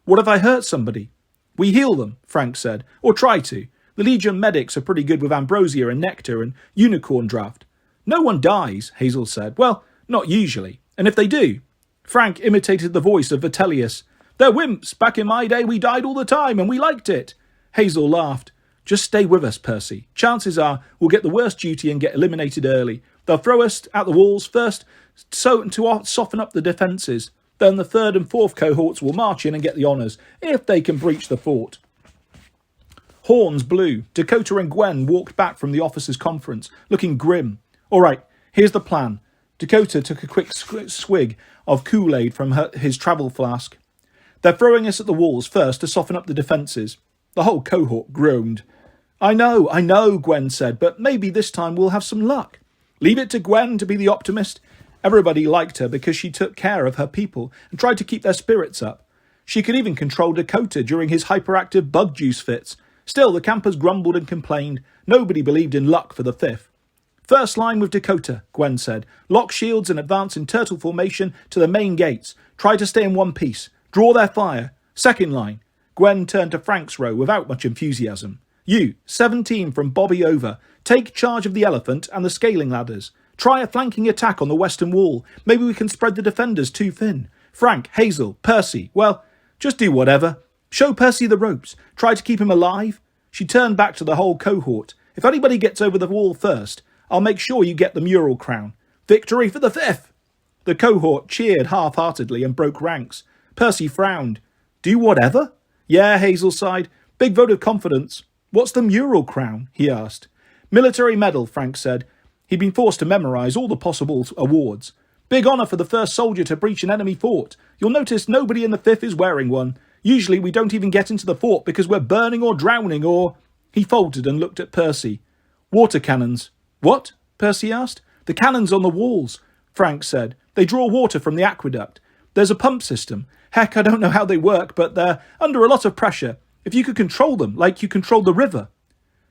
What if I hurt somebody? We heal them, Frank said, or try to. The Legion medics are pretty good with ambrosia and nectar and unicorn draft. No one dies, Hazel said. Well, not usually. And if they do... Frank imitated the voice of Vitellius. They're wimps. Back in my day we died all the time and we liked it. Hazel laughed. Just stay with us, Percy. Chances are we'll get the worst duty and get eliminated early. They'll throw us at the walls first so to soften up the defences. Then the third and fourth cohorts will march in and get the honours, if they can breach the fort. Horns blew. Dakota and Gwen walked back from the officers' conference, looking grim. All right, here's the plan. Dakota took a quick swig of Kool-Aid from his travel flask. They're throwing us at the walls first to soften up the defences. The whole cohort groaned. I know, Gwen said, but maybe this time we'll have some luck. Leave it to Gwen to be the optimist. Everybody liked her because she took care of her people and tried to keep their spirits up. She could even control Dakota during his hyperactive bug juice fits. Still, the campers grumbled and complained. Nobody believed in luck for the fifth. First line with Dakota, Gwen said. Lock shields and advance in turtle formation to the main gates. Try to stay in one piece. Draw their fire. Second line. Gwen turned to Frank's row without much enthusiasm. You, 17 from Bobby over. Take charge of the elephant and the scaling ladders. Try a flanking attack on the western wall. Maybe we can spread the defenders too thin. Frank, Hazel, Percy. Well, just do whatever. Show Percy the ropes. Try to keep him alive. She turned back to the whole cohort. If anybody gets over the wall first, I'll make sure you get the mural crown. Victory for the fifth! The cohort cheered half-heartedly and broke ranks. Percy frowned. Do whatever? Yeah, Hazel sighed. Big vote of confidence. What's the mural crown? He asked. Military medal, Frank said. He'd been forced to memorise all the possible awards. Big honour for the first soldier to breach an enemy fort. You'll notice nobody in the fifth is wearing one. Usually we don't even get into the fort because we're burning or drowning or... He faltered and looked at Percy. Water cannons. What? Percy asked. The cannons on the walls, Frank said. They draw water from the aqueduct. There's a pump system. Heck, I don't know how they work, but they're under a lot of pressure. If you could control them, like you control the river.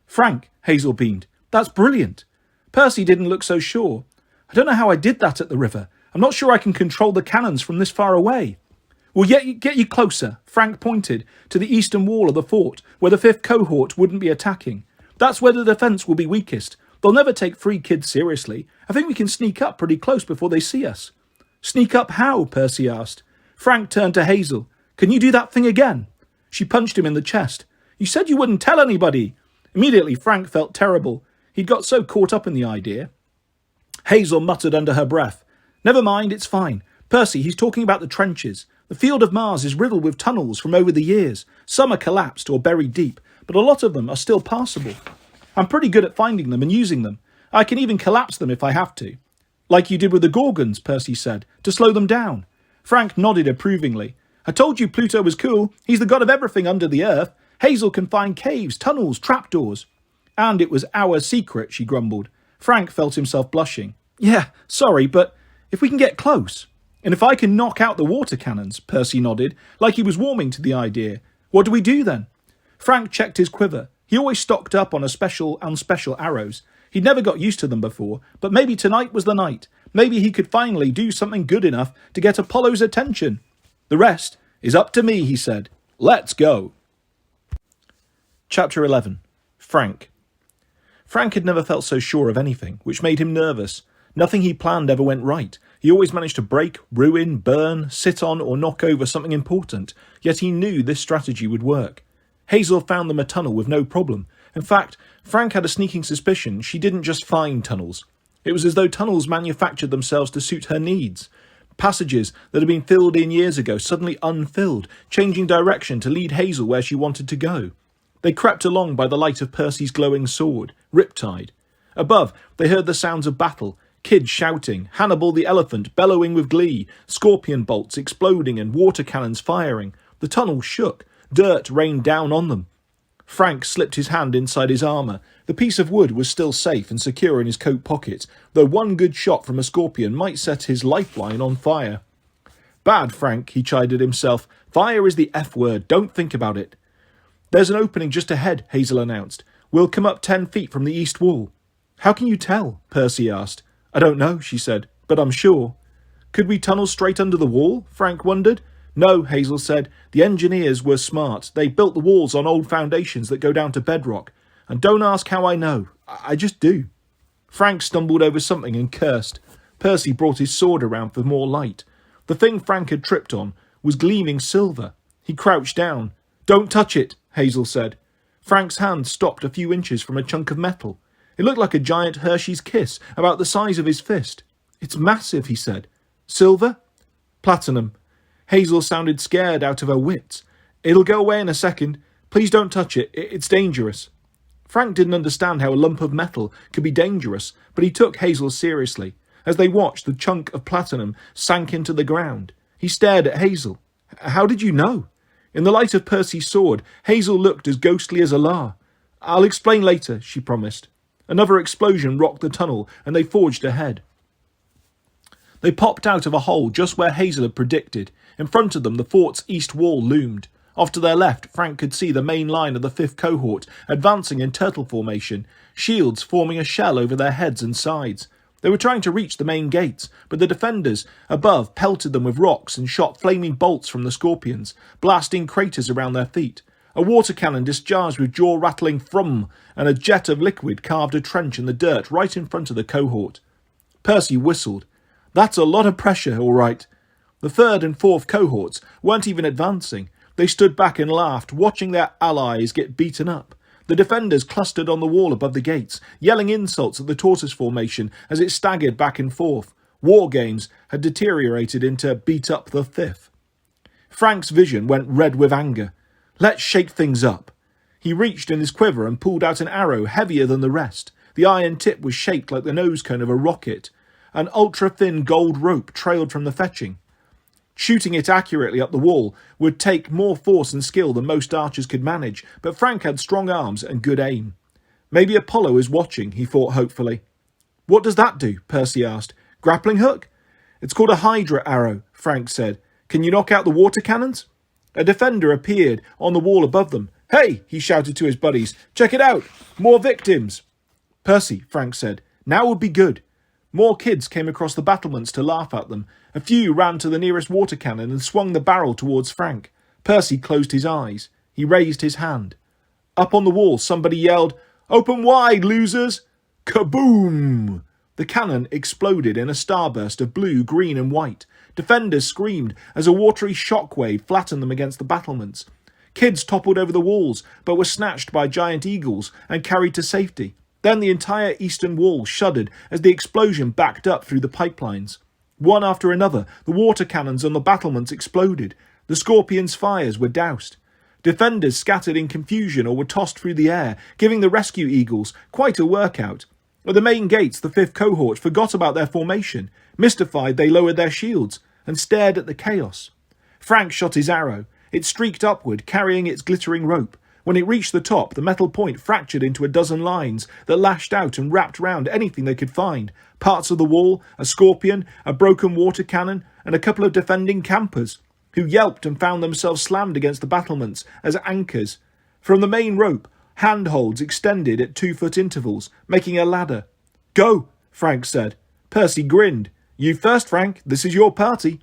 Frank, Hazel beamed. That's brilliant. Percy didn't look so sure. I don't know how I did that at the river. I'm not sure I can control the cannons from this far away. We'll get you closer. Frank pointed to the eastern wall of the fort, where the fifth cohort wouldn't be attacking. That's where the defence will be weakest. They'll never take 3 kids seriously. I think we can sneak up pretty close before they see us. Sneak up how? Percy asked. Frank turned to Hazel. Can you do that thing again? She punched him in the chest. You said you wouldn't tell anybody. Immediately Frank felt terrible. He'd got so caught up in the idea. Hazel muttered under her breath. Never mind, it's fine. Percy, he's talking about the trenches. The field of Mars is riddled with tunnels from over the years. Some are collapsed or buried deep, but a lot of them are still passable. I'm pretty good at finding them and using them. I can even collapse them if I have to. Like you did with the Gorgons, Percy said, to slow them down. Frank nodded approvingly. I told you Pluto was cool. He's the god of everything under the earth. Hazel can find caves, tunnels, trapdoors. And it was our secret, she grumbled. Frank felt himself blushing. Yeah, sorry, but if we can get close. And if I can knock out the water cannons, Percy nodded, like he was warming to the idea. What do we do then? Frank checked his quiver. He always stocked up on special arrows. He'd never got used to them before, but maybe tonight was the night. Maybe he could finally do something good enough to get Apollo's attention. The rest is up to me, he said. Let's go. Chapter 11. Frank. Frank had never felt so sure of anything, which made him nervous. Nothing he planned ever went right. He always managed to break, ruin, burn, sit on or knock over something important, yet he knew this strategy would work. Hazel found them a tunnel with no problem. In fact, Frank had a sneaking suspicion she didn't just find tunnels. It was as though tunnels manufactured themselves to suit her needs. Passages that had been filled in years ago suddenly unfilled, changing direction to lead Hazel where she wanted to go. They crept along by the light of Percy's glowing sword, Riptide. Above, they heard the sounds of battle, kids shouting, Hannibal the elephant bellowing with glee, scorpion bolts exploding and water cannons firing. The tunnel shook. Dirt rained down on them. Frank slipped his hand inside his armour. The piece of wood was still safe and secure in his coat pocket, though one good shot from a scorpion might set his lifeline on fire. Bad, Frank, he chided himself. Fire is the F word. Don't think about it. There's an opening just ahead, Hazel announced. We'll come up 10 feet from the east wall. How can you tell? Percy asked. I don't know, she said, but I'm sure. Could we tunnel straight under the wall? Frank wondered. No, Hazel said. The engineers were smart. They built the walls on old foundations that go down to bedrock. And don't ask how I know. I just do. Frank stumbled over something and cursed. Percy brought his sword around for more light. The thing Frank had tripped on was gleaming silver. He crouched down. "Don't touch it," Hazel said. Frank's hand stopped a few inches from a chunk of metal. It looked like a giant Hershey's Kiss, about the size of his fist. "It's massive," he said. "Silver?" "Platinum." Hazel sounded scared out of her wits. "It'll go away in a second. Please don't touch it. It's dangerous." Frank didn't understand how a lump of metal could be dangerous, but he took Hazel seriously. As they watched, the chunk of platinum sank into the ground. He stared at Hazel. "How did you know?" In the light of Percy's sword, Hazel looked as ghostly as Allah. "I'll explain later," she promised. Another explosion rocked the tunnel, and they forged ahead. They popped out of a hole just where Hazel had predicted. In front of them, the fort's east wall loomed. Off to their left, Frank could see the main line of the 5th cohort advancing in turtle formation, shields forming a shell over their heads and sides. They were trying to reach the main gates, but the defenders above pelted them with rocks and shot flaming bolts from the scorpions, blasting craters around their feet. A water cannon discharged with jaw-rattling thrum, and a jet of liquid carved a trench in the dirt right in front of the cohort. Percy whistled. "That's a lot of pressure, all right." The 3rd and 4th cohorts weren't even advancing. They stood back and laughed, watching their allies get beaten up. The defenders clustered on the wall above the gates, yelling insults at the tortoise formation as it staggered back and forth. War games had deteriorated into beat up the 5th. Frank's vision went red with anger. "Let's shake things up." He reached in his quiver and pulled out an arrow heavier than the rest. The iron tip was shaped like the nose cone of a rocket. An ultra-thin gold rope trailed from the fetching. Shooting it accurately up the wall would take more force and skill than most archers could manage, but Frank had strong arms and good aim. "Maybe Apollo is watching," he thought hopefully. "What does that do?" Percy asked. "Grappling hook?" "It's called a Hydra arrow," Frank said. "Can you knock out the water cannons?" A defender appeared on the wall above them. "Hey!" he shouted to his buddies. "Check it out! More victims!" "Percy," Frank said. "Now would be good." More kids came across the battlements to laugh at them. A few ran to the nearest water cannon and swung the barrel towards Frank. Percy closed his eyes. He raised his hand. Up on the wall, somebody yelled, "Open wide, losers!" Kaboom! The cannon exploded in a starburst of blue, green and white. Defenders screamed as a watery shockwave flattened them against the battlements. Kids toppled over the walls, but were snatched by giant eagles and carried to safety. Then the entire eastern wall shuddered as the explosion backed up through the pipelines. One after another, the water cannons on the battlements exploded. The scorpions' fires were doused. Defenders scattered in confusion or were tossed through the air, giving the rescue eagles quite a workout. At the main gates, the 5th cohort forgot about their formation. Mystified, they lowered their shields and stared at the chaos. Frank shot his arrow. It streaked upward, carrying its glittering rope. When it reached the top, the metal point fractured into a dozen lines that lashed out and wrapped round anything they could find. Parts of the wall, a scorpion, a broken water cannon, and a couple of defending campers, who yelped and found themselves slammed against the battlements as anchors. From the main rope, handholds extended at 2-foot intervals, making a ladder. "Go," Frank said. Percy grinned. "You first, Frank. This is your party."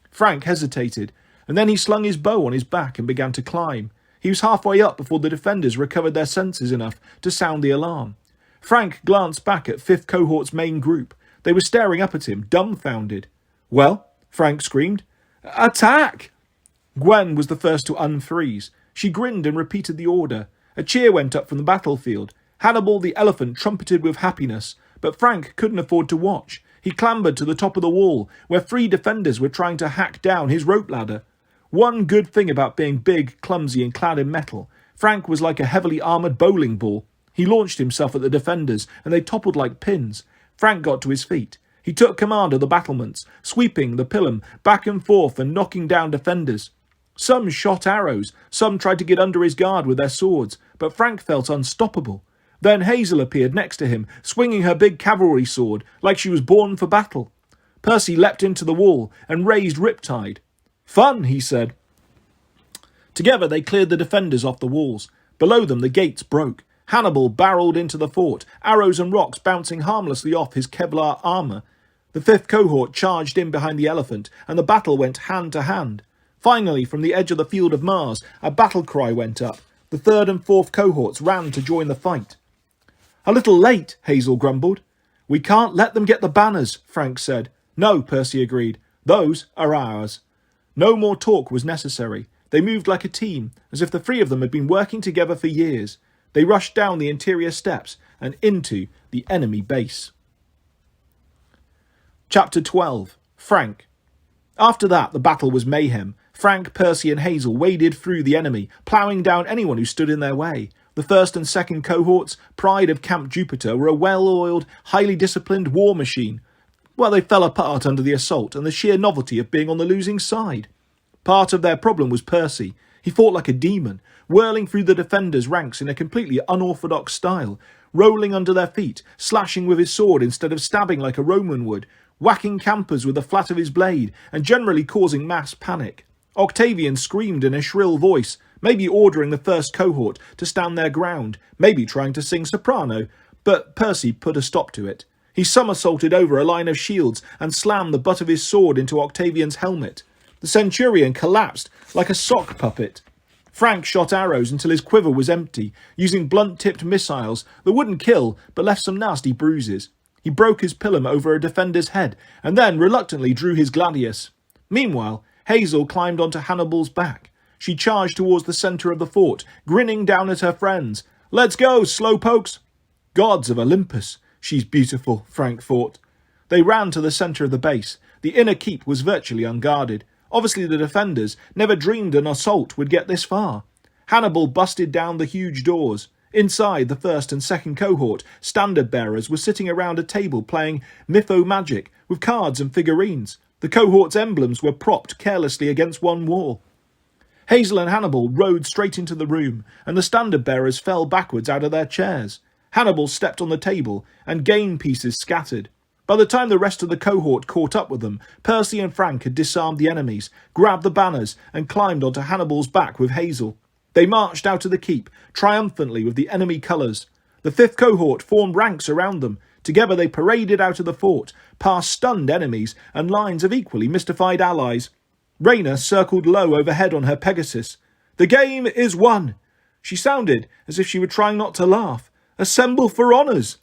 Frank hesitated, and then he slung his bow on his back and began to climb. He was halfway up before the defenders recovered their senses enough to sound the alarm. Frank glanced back at 5th cohort's main group. They were staring up at him, dumbfounded. "Well?" Frank screamed. "Attack!" Gwen was the first to unfreeze. She grinned and repeated the order. A cheer went up from the battlefield. Hannibal the elephant trumpeted with happiness, but Frank couldn't afford to watch. He clambered to the top of the wall, where 3 defenders were trying to hack down his rope ladder. One good thing about being big, clumsy and clad in metal, Frank was like a heavily armoured bowling ball. He launched himself at the defenders, and they toppled like pins. Frank got to his feet. He took command of the battlements, sweeping the pilum back and forth and knocking down defenders. Some shot arrows, some tried to get under his guard with their swords, but Frank felt unstoppable. Then Hazel appeared next to him, swinging her big cavalry sword like she was born for battle. Percy leapt into the wall and raised Riptide. "Fun," he said. Together they cleared the defenders off the walls. Below them the gates broke. Hannibal barreled into the fort, arrows and rocks bouncing harmlessly off his Kevlar armour. The 5th cohort charged in behind the elephant, and the battle went hand to hand. Finally, from the edge of the field of Mars, a battle cry went up. The 3rd and 4th cohorts ran to join the fight. "A little late," Hazel grumbled. "We can't let them get the banners," Frank said. "No," Percy agreed. "Those are ours." No more talk was necessary. They moved like a team, as if the three of them had been working together for years. They rushed down the interior steps and into the enemy base. Chapter 12. Frank. After that, the battle was mayhem. Frank, Percy and Hazel waded through the enemy, ploughing down anyone who stood in their way. The first and second cohorts, pride of Camp Jupiter, were a well-oiled, highly disciplined war machine. Well, they fell apart under the assault and the sheer novelty of being on the losing side. Part of their problem was Percy. He fought like a demon, whirling through the defenders' ranks in a completely unorthodox style, rolling under their feet, slashing with his sword instead of stabbing like a Roman would, whacking campers with the flat of his blade, and generally causing mass panic. Octavian screamed in a shrill voice, maybe ordering the first cohort to stand their ground, maybe trying to sing soprano, but Percy put a stop to it. He somersaulted over a line of shields and slammed the butt of his sword into Octavian's helmet. The centurion collapsed like a sock puppet. Frank shot arrows until his quiver was empty, using blunt-tipped missiles that wouldn't kill but left some nasty bruises. He broke his pilum over a defender's head and then reluctantly drew his gladius. Meanwhile, Hazel climbed onto Hannibal's back. She charged towards the centre of the fort, grinning down at her friends. "Let's go, slowpokes!" Gods of Olympus! She's beautiful, Frank thought. They ran to the centre of the base. The inner keep was virtually unguarded. Obviously the defenders never dreamed an assault would get this far. Hannibal busted down the huge doors. Inside, the first and second cohort, standard-bearers, were sitting around a table playing mytho-magic with cards and figurines. The cohort's emblems were propped carelessly against one wall. Hazel and Hannibal rode straight into the room, and the standard-bearers fell backwards out of their chairs. Hannibal stepped on the table, and game pieces scattered. By the time the rest of the cohort caught up with them, Percy and Frank had disarmed the enemies, grabbed the banners, and climbed onto Hannibal's back with Hazel. They marched out of the keep, triumphantly with the enemy colours. The fifth cohort formed ranks around them. Together they paraded out of the fort, past stunned enemies and lines of equally mystified allies. Raina circled low overhead on her Pegasus. "The game is won!" She sounded as if she were trying not to laugh. "Assemble for honours!"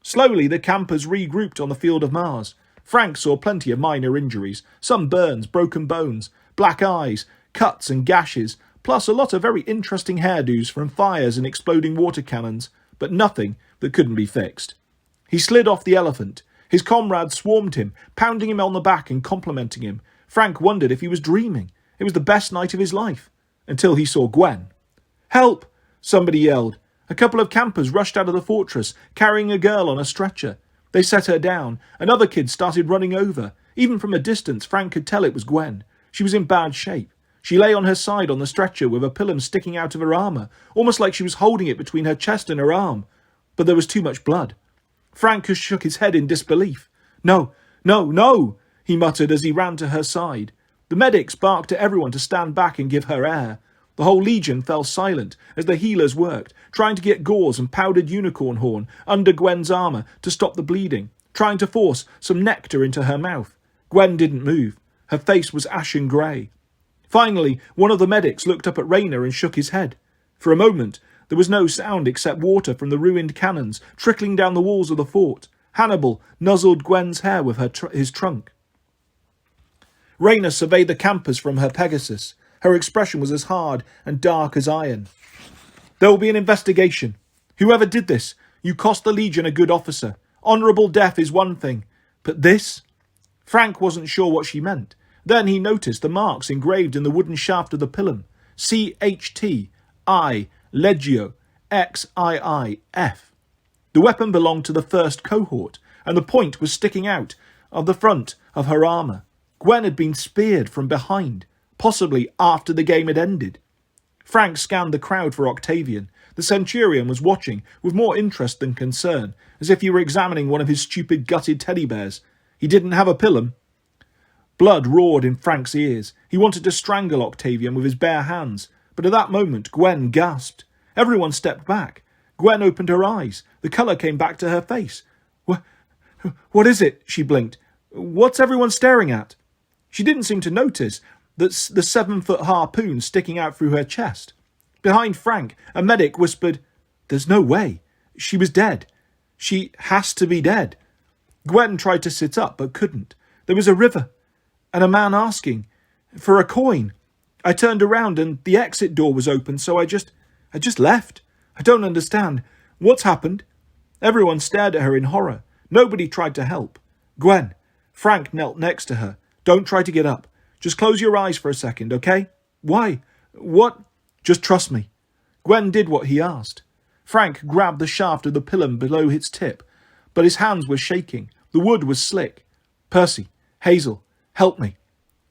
Slowly the campers regrouped on the field of Mars. Frank saw plenty of minor injuries, some burns, broken bones, black eyes, cuts and gashes, plus a lot of very interesting hairdos from fires and exploding water cannons, but nothing that couldn't be fixed. He slid off the elephant. His comrades swarmed him, pounding him on the back and complimenting him. Frank wondered if he was dreaming. It was the best night of his life. Until he saw Gwen. "Help!" somebody yelled. A couple of campers rushed out of the fortress, carrying a girl on a stretcher. They set her down. Another kid started running over. Even from a distance, Frank could tell it was Gwen. She was in bad shape. She lay on her side on the stretcher with a pilum sticking out of her armour, almost like she was holding it between her chest and her arm. But there was too much blood. Frank shook his head in disbelief. "No, no, no!" he muttered as he ran to her side. The medics barked at everyone to stand back and give her air. The whole legion fell silent as the healers worked, trying to get gauze and powdered unicorn horn under Gwen's armour to stop the bleeding, trying to force some nectar into her mouth. Gwen didn't move. Her face was ashen grey. Finally, one of the medics looked up at Raina and shook his head. For a moment, there was no sound except water from the ruined cannons trickling down the walls of the fort. Hannibal nuzzled Gwen's hair with his trunk. Raina surveyed the campers from her Pegasus. Her expression was as hard and dark as iron. "There will be an investigation. Whoever did this, you cost the Legion a good officer. Honourable death is one thing, but this?" Frank wasn't sure what she meant. Then he noticed the marks engraved in the wooden shaft of the pilum. CHT, I, Legio, XIIF. The weapon belonged to the first cohort, and the point was sticking out of the front of her armour. Gwen had been speared from behind, possibly after the game had ended. Frank scanned the crowd for Octavian. The centurion was watching with more interest than concern, as if he were examining one of his stupid gutted teddy bears. He didn't have a pilum. Blood roared in Frank's ears. He wanted to strangle Octavian with his bare hands, but at that moment Gwen gasped. Everyone stepped back. Gwen opened her eyes. The colour came back to her face. What is it?" she blinked. "What's everyone staring at?" She didn't seem to notice the 7-foot harpoon sticking out through her chest. Behind Frank, a medic whispered, "There's no way. She was dead. She has to be dead." Gwen tried to sit up, but couldn't. There was a river, and a man asking for a coin. I turned around, and the exit door was open, so I just left. I don't understand. What's happened? Everyone stared at her in horror. Nobody tried to help. Gwen. Frank knelt next to her. Don't try to get up. Just close your eyes for a second, okay? Why? What? Just trust me. Gwen did what he asked. Frank grabbed the shaft of the pillar below its tip, but his hands were shaking. The wood was slick. Percy, Hazel, help me.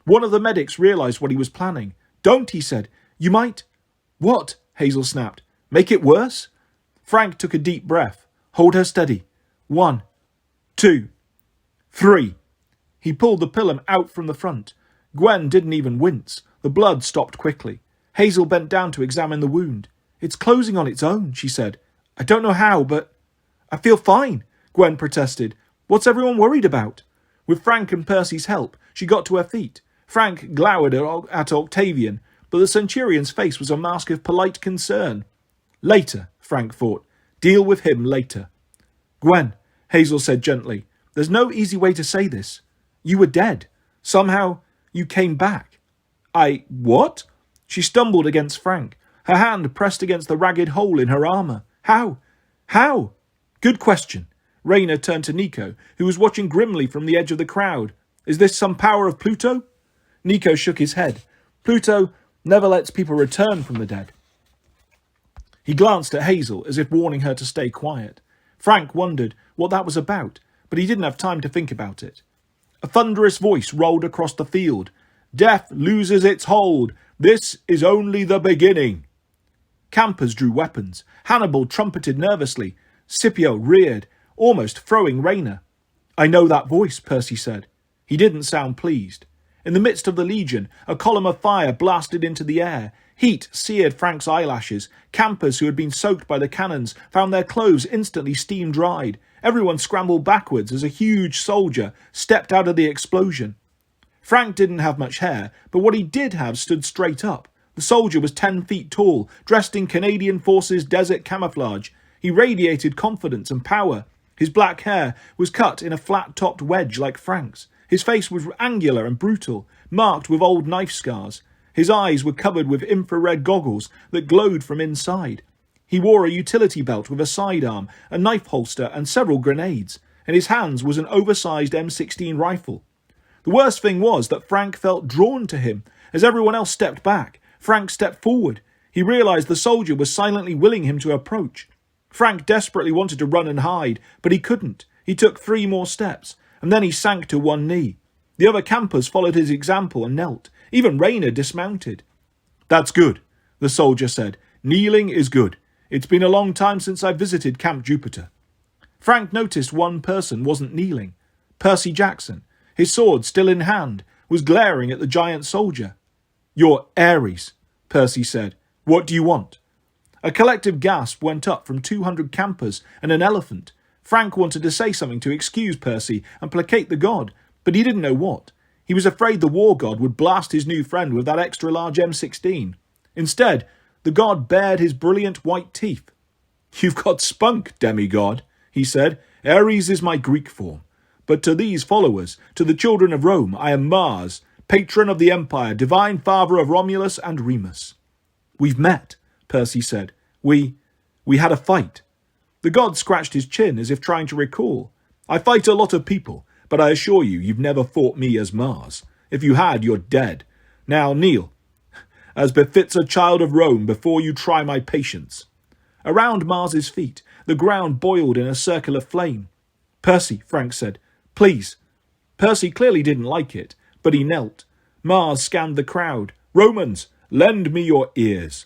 One of the medics realized what he was planning. Don't, he said. You might... What? Hazel snapped. Make it worse? Frank took a deep breath. Hold her steady. 1, 2, 3. He pulled the pillar out from the front. Gwen didn't even wince. The blood stopped quickly. Hazel bent down to examine the wound. It's closing on its own, she said. I don't know how, but... I feel fine, Gwen protested. What's everyone worried about? With Frank and Percy's help, she got to her feet. Frank glowered at Octavian, but the Centurion's face was a mask of polite concern. Later, Frank thought. Deal with him later. Gwen, Hazel said gently, there's no easy way to say this. You were dead. Somehow, you came back. What? She stumbled against Frank, her hand pressed against the ragged hole in her armour. How? How? Good question. Rayner turned to Nico, who was watching grimly from the edge of the crowd. Is this some power of Pluto? Nico shook his head. Pluto never lets people return from the dead. He glanced at Hazel as if warning her to stay quiet. Frank wondered what that was about, but he didn't have time to think about it. A thunderous voice rolled across the field. Death loses its hold. This is only the beginning. Campers drew weapons. Hannibal trumpeted nervously. Scipio reared, almost throwing Rayner. I know that voice, Percy said. He didn't sound pleased. In the midst of the legion, a column of fire blasted into the air. Heat seared Frank's eyelashes. Campers who had been soaked by the cannons found their clothes instantly steam-dried. Everyone scrambled backwards as a huge soldier stepped out of the explosion. Frank didn't have much hair, but what he did have stood straight up. The soldier was 10 feet tall, dressed in Canadian Forces desert camouflage. He radiated confidence and power. His black hair was cut in a flat-topped wedge like Frank's. His face was angular and brutal, marked with old knife scars. His eyes were covered with infrared goggles that glowed from inside. He wore a utility belt with a sidearm, a knife holster and several grenades. In his hands was an oversized M16 rifle. The worst thing was that Frank felt drawn to him. As everyone else stepped back, Frank stepped forward. He realized the soldier was silently willing him to approach. Frank desperately wanted to run and hide, but he couldn't. He took 3 more steps, and then he sank to one knee. The other campers followed his example and knelt. Even Rayner dismounted. That's good, the soldier said. Kneeling is good. It's been a long time since I visited Camp Jupiter. Frank noticed one person wasn't kneeling. Percy Jackson, his sword still in hand, was glaring at the giant soldier. You're Ares, Percy said. What do you want? A collective gasp went up from 200 campers and an elephant. Frank wanted to say something to excuse Percy and placate the god, but he didn't know what. He was afraid the war god would blast his new friend with that extra-large M16. Instead, the god bared his brilliant white teeth. You've got spunk, demigod, he said. Ares is my Greek form. But to these followers, to the children of Rome, I am Mars, patron of the empire, divine father of Romulus and Remus. We've met, Percy said. We had a fight. The god scratched his chin as if trying to recall. I fight a lot of people, but I assure you, you've never fought me as Mars. If you had, you're dead. Now kneel, as befits a child of Rome, before you try my patience. Around Mars's feet, the ground boiled in a circle of flame. Percy, Frank said, please. Percy clearly didn't like it, but he knelt. Mars scanned the crowd. Romans, lend me your ears.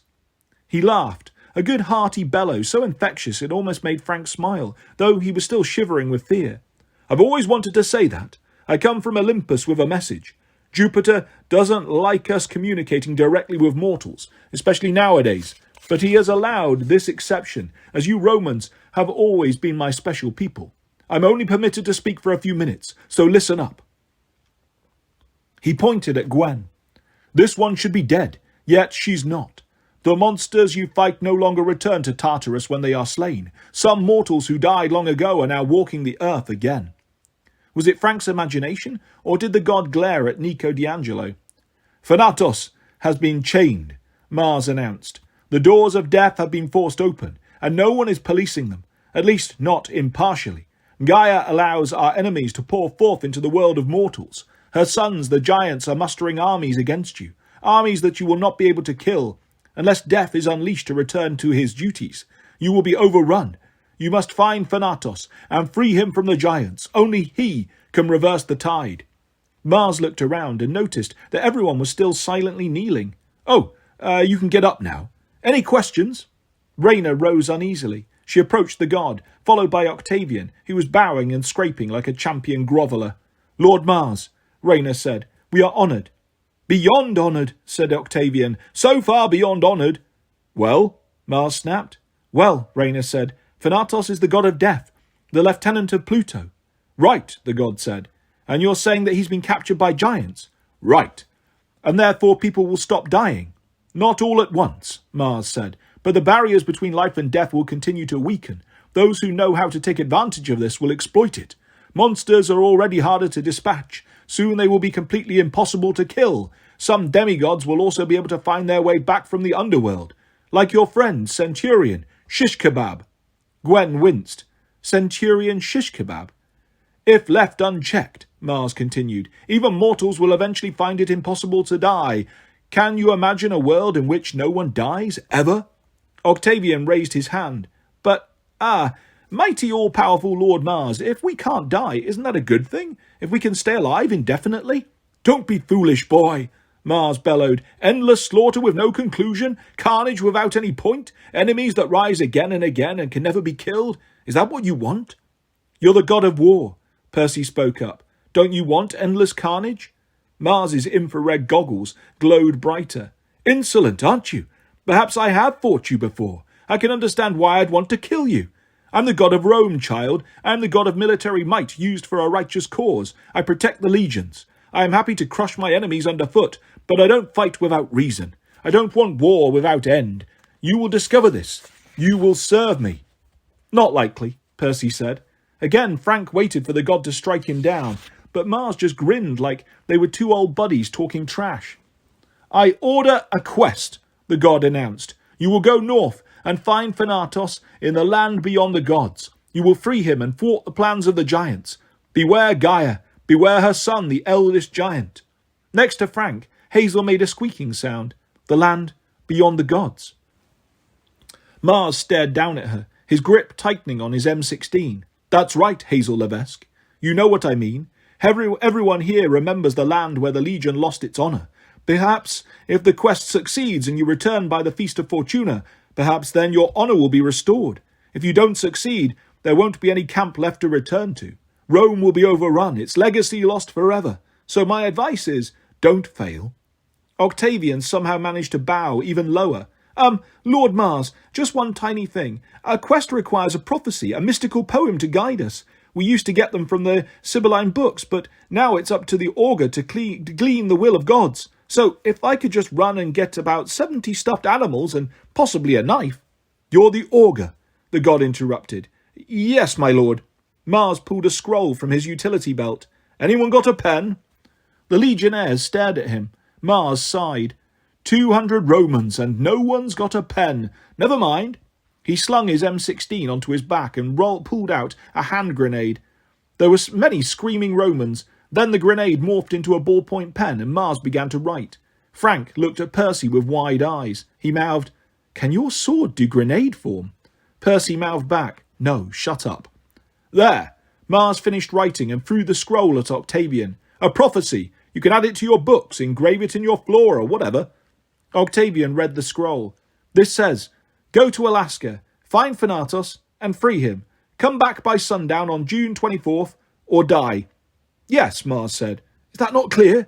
He laughed, a good hearty bellow so infectious it almost made Frank smile, though he was still shivering with fear. I've always wanted to say that. I come from Olympus with a message. Jupiter doesn't like us communicating directly with mortals, especially nowadays, but he has allowed this exception, as you Romans have always been my special people. I'm only permitted to speak for a few minutes, so listen up. He pointed at Gwen. This one should be dead, yet she's not. The monsters you fight no longer return to Tartarus when they are slain. Some mortals who died long ago are now walking the earth again. Was it Frank's imagination, or did the god glare at Nico D'Angelo? "Thanatos has been chained," Mars announced. "The doors of death have been forced open, and no one is policing them, at least not impartially. Gaia allows our enemies to pour forth into the world of mortals. Her sons, the giants, are mustering armies against you, armies that you will not be able to kill, unless death is unleashed to return to his duties. You will be overrun. You must find Thanatos and free him from the giants. Only he can reverse the tide." Mars looked around and noticed that everyone was still silently kneeling. You can get up now. Any questions?" Rayna rose uneasily. She approached the god, followed by Octavian, who was bowing and scraping like a champion groveller. "Lord Mars," Rayna said, "we are honoured." "Beyond honoured," said Octavian. "So far beyond honoured." "Well?" Mars snapped. "Well," Rayna said, "Thanatos is the god of death, the lieutenant of Pluto." "Right," the god said. "And you're saying that he's been captured by giants?" "Right." "And therefore people will stop dying?" "Not all at once," Mars said, "but the barriers between life and death will continue to weaken. Those who know how to take advantage of this will exploit it. Monsters are already harder to dispatch. Soon they will be completely impossible to kill. Some demigods will also be able to find their way back from the underworld. Like your friend, Centurion, Shish Kebab." Gwen winced. Centurion Shish Kebab? "If left unchecked," Mars continued, "even mortals will eventually find it impossible to die. Can you imagine a world in which no one dies, ever?" Octavian raised his hand. Mighty all-powerful Lord Mars, if we can't die, isn't that a good thing? If we can stay alive indefinitely?" "Don't be foolish, boy," Mars bellowed. "Endless slaughter with no conclusion, carnage without any point, enemies that rise again and again and can never be killed. Is that what you want?" "You're the god of war," Percy spoke up. "Don't you want endless carnage?" Mars's infrared goggles glowed brighter. "Insolent, aren't you? Perhaps I have fought you before. I can understand why I'd want to kill you. I'm the god of Rome, child. I am the god of military might used for a righteous cause. I protect the legions. I am happy to crush my enemies underfoot, but I don't fight without reason. I don't want war without end. You will discover this. You will serve me." "Not likely," Percy said. Again, Frank waited for the god to strike him down, but Mars just grinned like they were two old buddies talking trash. "I order a quest," the god announced. "You will go north and find Thanatos in the land beyond the gods. You will free him and thwart the plans of the giants. Beware Gaia. Beware her son, the eldest giant." Next to Frank, Hazel made a squeaking sound. "The land beyond the gods." Mars stared down at her, his grip tightening on his M16. "That's right, Hazel Levesque. You know what I mean. Everyone here remembers the land where the Legion lost its honour. Perhaps, if the quest succeeds and you return by the Feast of Fortuna, perhaps then your honour will be restored. If you don't succeed, there won't be any camp left to return to. Rome will be overrun, its legacy lost forever. So my advice is, don't fail." Octavian somehow managed to bow even lower. Lord Mars, just one tiny thing. A quest requires a prophecy, a mystical poem to guide us. We used to get them from the Sibylline books, but now it's up to the augur to glean the will of gods. So if I could just run and get about 70 stuffed animals and possibly a knife." "You're the augur," the god interrupted. "Yes, my lord." Mars pulled a scroll from his utility belt. "Anyone got a pen?" The legionnaires stared at him. Mars sighed. 200 Romans, and no one's got a pen. Never mind." He slung his M16 onto his back and pulled out a hand grenade. There were many screaming Romans. Then the grenade morphed into a ballpoint pen and Mars began to write. Frank looked at Percy with wide eyes. He mouthed, "Can your sword do grenade form?" Percy mouthed back, "No, shut up." "There." Mars finished writing and threw the scroll at Octavian. "A prophecy. You can add it to your books, engrave it in your floor or whatever." Octavian read the scroll. This says, "Go to Alaska, find Thanatos, and free him. Come back by sundown on June 24th, or die." "Yes," Mars said. "Is that not clear?"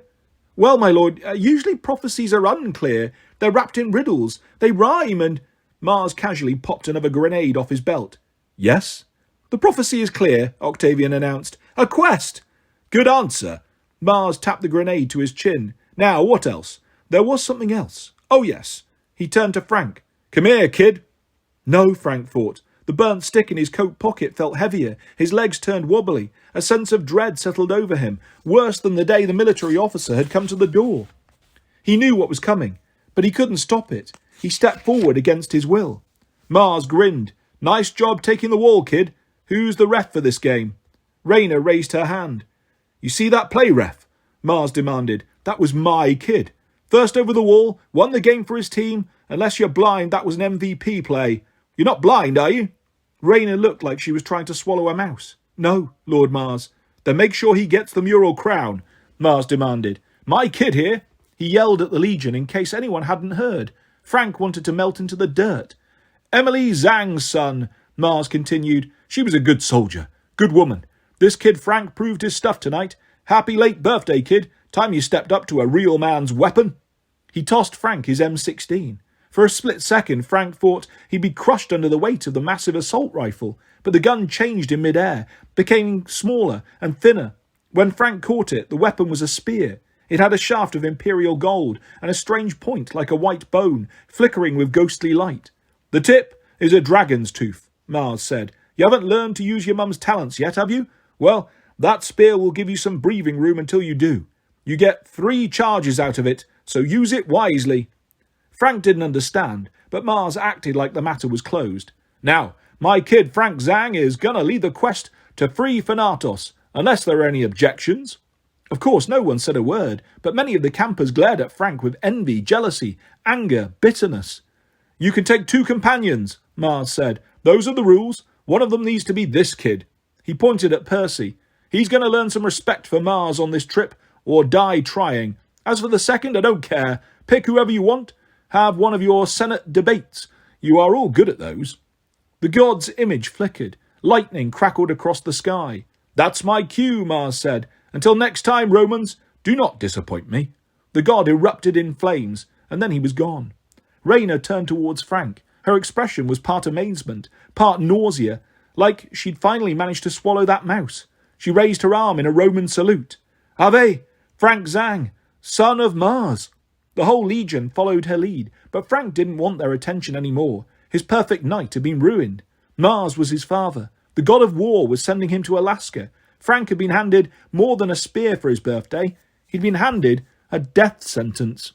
"Well, my lord, usually prophecies are unclear. They're wrapped in riddles. They rhyme and—" Mars casually popped another grenade off his belt. "Yes?" "The prophecy is clear," Octavian announced. "A quest!" "Good answer." Mars tapped the grenade to his chin. "Now, what else?" "There was something else. Oh, yes." He turned to Frank. "Come here, kid." No, Frank thought. The burnt stick in his coat pocket felt heavier. His legs turned wobbly. A sense of dread settled over him, worse than the day the military officer had come to the door. He knew what was coming, but he couldn't stop it. He stepped forward against his will. Mars grinned. "Nice job taking the wall, kid. Who's the ref for this game?" Raina raised her hand. "You see that play, ref?" Mars demanded. "That was my kid. First over the wall, won the game for his team. Unless you're blind, that was an MVP play. You're not blind, are you?" Raina looked like she was trying to swallow a mouse. "No, Lord Mars." "Then make sure he gets the mural crown," Mars demanded. "My kid here." He yelled at the Legion in case anyone hadn't heard. Frank wanted to melt into the dirt. "Emily Zhang's son," Mars continued. "She was a good soldier. Good woman. This kid Frank proved his stuff tonight. Happy late birthday, kid. Time you stepped up to a real man's weapon." He tossed Frank his M16. For a split second, Frank thought he'd be crushed under the weight of the massive assault rifle, but the gun changed in mid-air, became smaller and thinner. When Frank caught it, the weapon was a spear. It had a shaft of imperial gold and a strange point like a white bone, flickering with ghostly light. "The tip is a dragon's tooth," Mars said. "You haven't learned to use your mum's talents yet, have you? Well, that spear will give you some breathing room until you do. You get 3 charges out of it, so use it wisely." Frank didn't understand, but Mars acted like the matter was closed. "Now, my kid Frank Zhang is gonna lead the quest to free Thanatos, unless there are any objections." Of course, no one said a word, but many of the campers glared at Frank with envy, jealousy, anger, bitterness. "You can take 2 companions," Mars said. "Those are the rules. One of them needs to be this kid." He pointed at Percy. "He's going to learn some respect for Mars on this trip, or die trying. As for the second, I don't care. Pick whoever you want. Have one of your Senate debates. You are all good at those." The god's image flickered. Lightning crackled across the sky. "That's my cue," Mars said. "Until next time, Romans, do not disappoint me." The god erupted in flames, and then he was gone. Raina turned towards Frank. Her expression was part amazement, part nausea, like she'd finally managed to swallow that mouse. She raised her arm in a Roman salute. "Ave, Frank Zhang, son of Mars." The whole legion followed her lead, but Frank didn't want their attention anymore. His perfect night had been ruined. Mars was his father. The god of war was sending him to Alaska. Frank had been handed more than a spear for his birthday. He'd been handed a death sentence.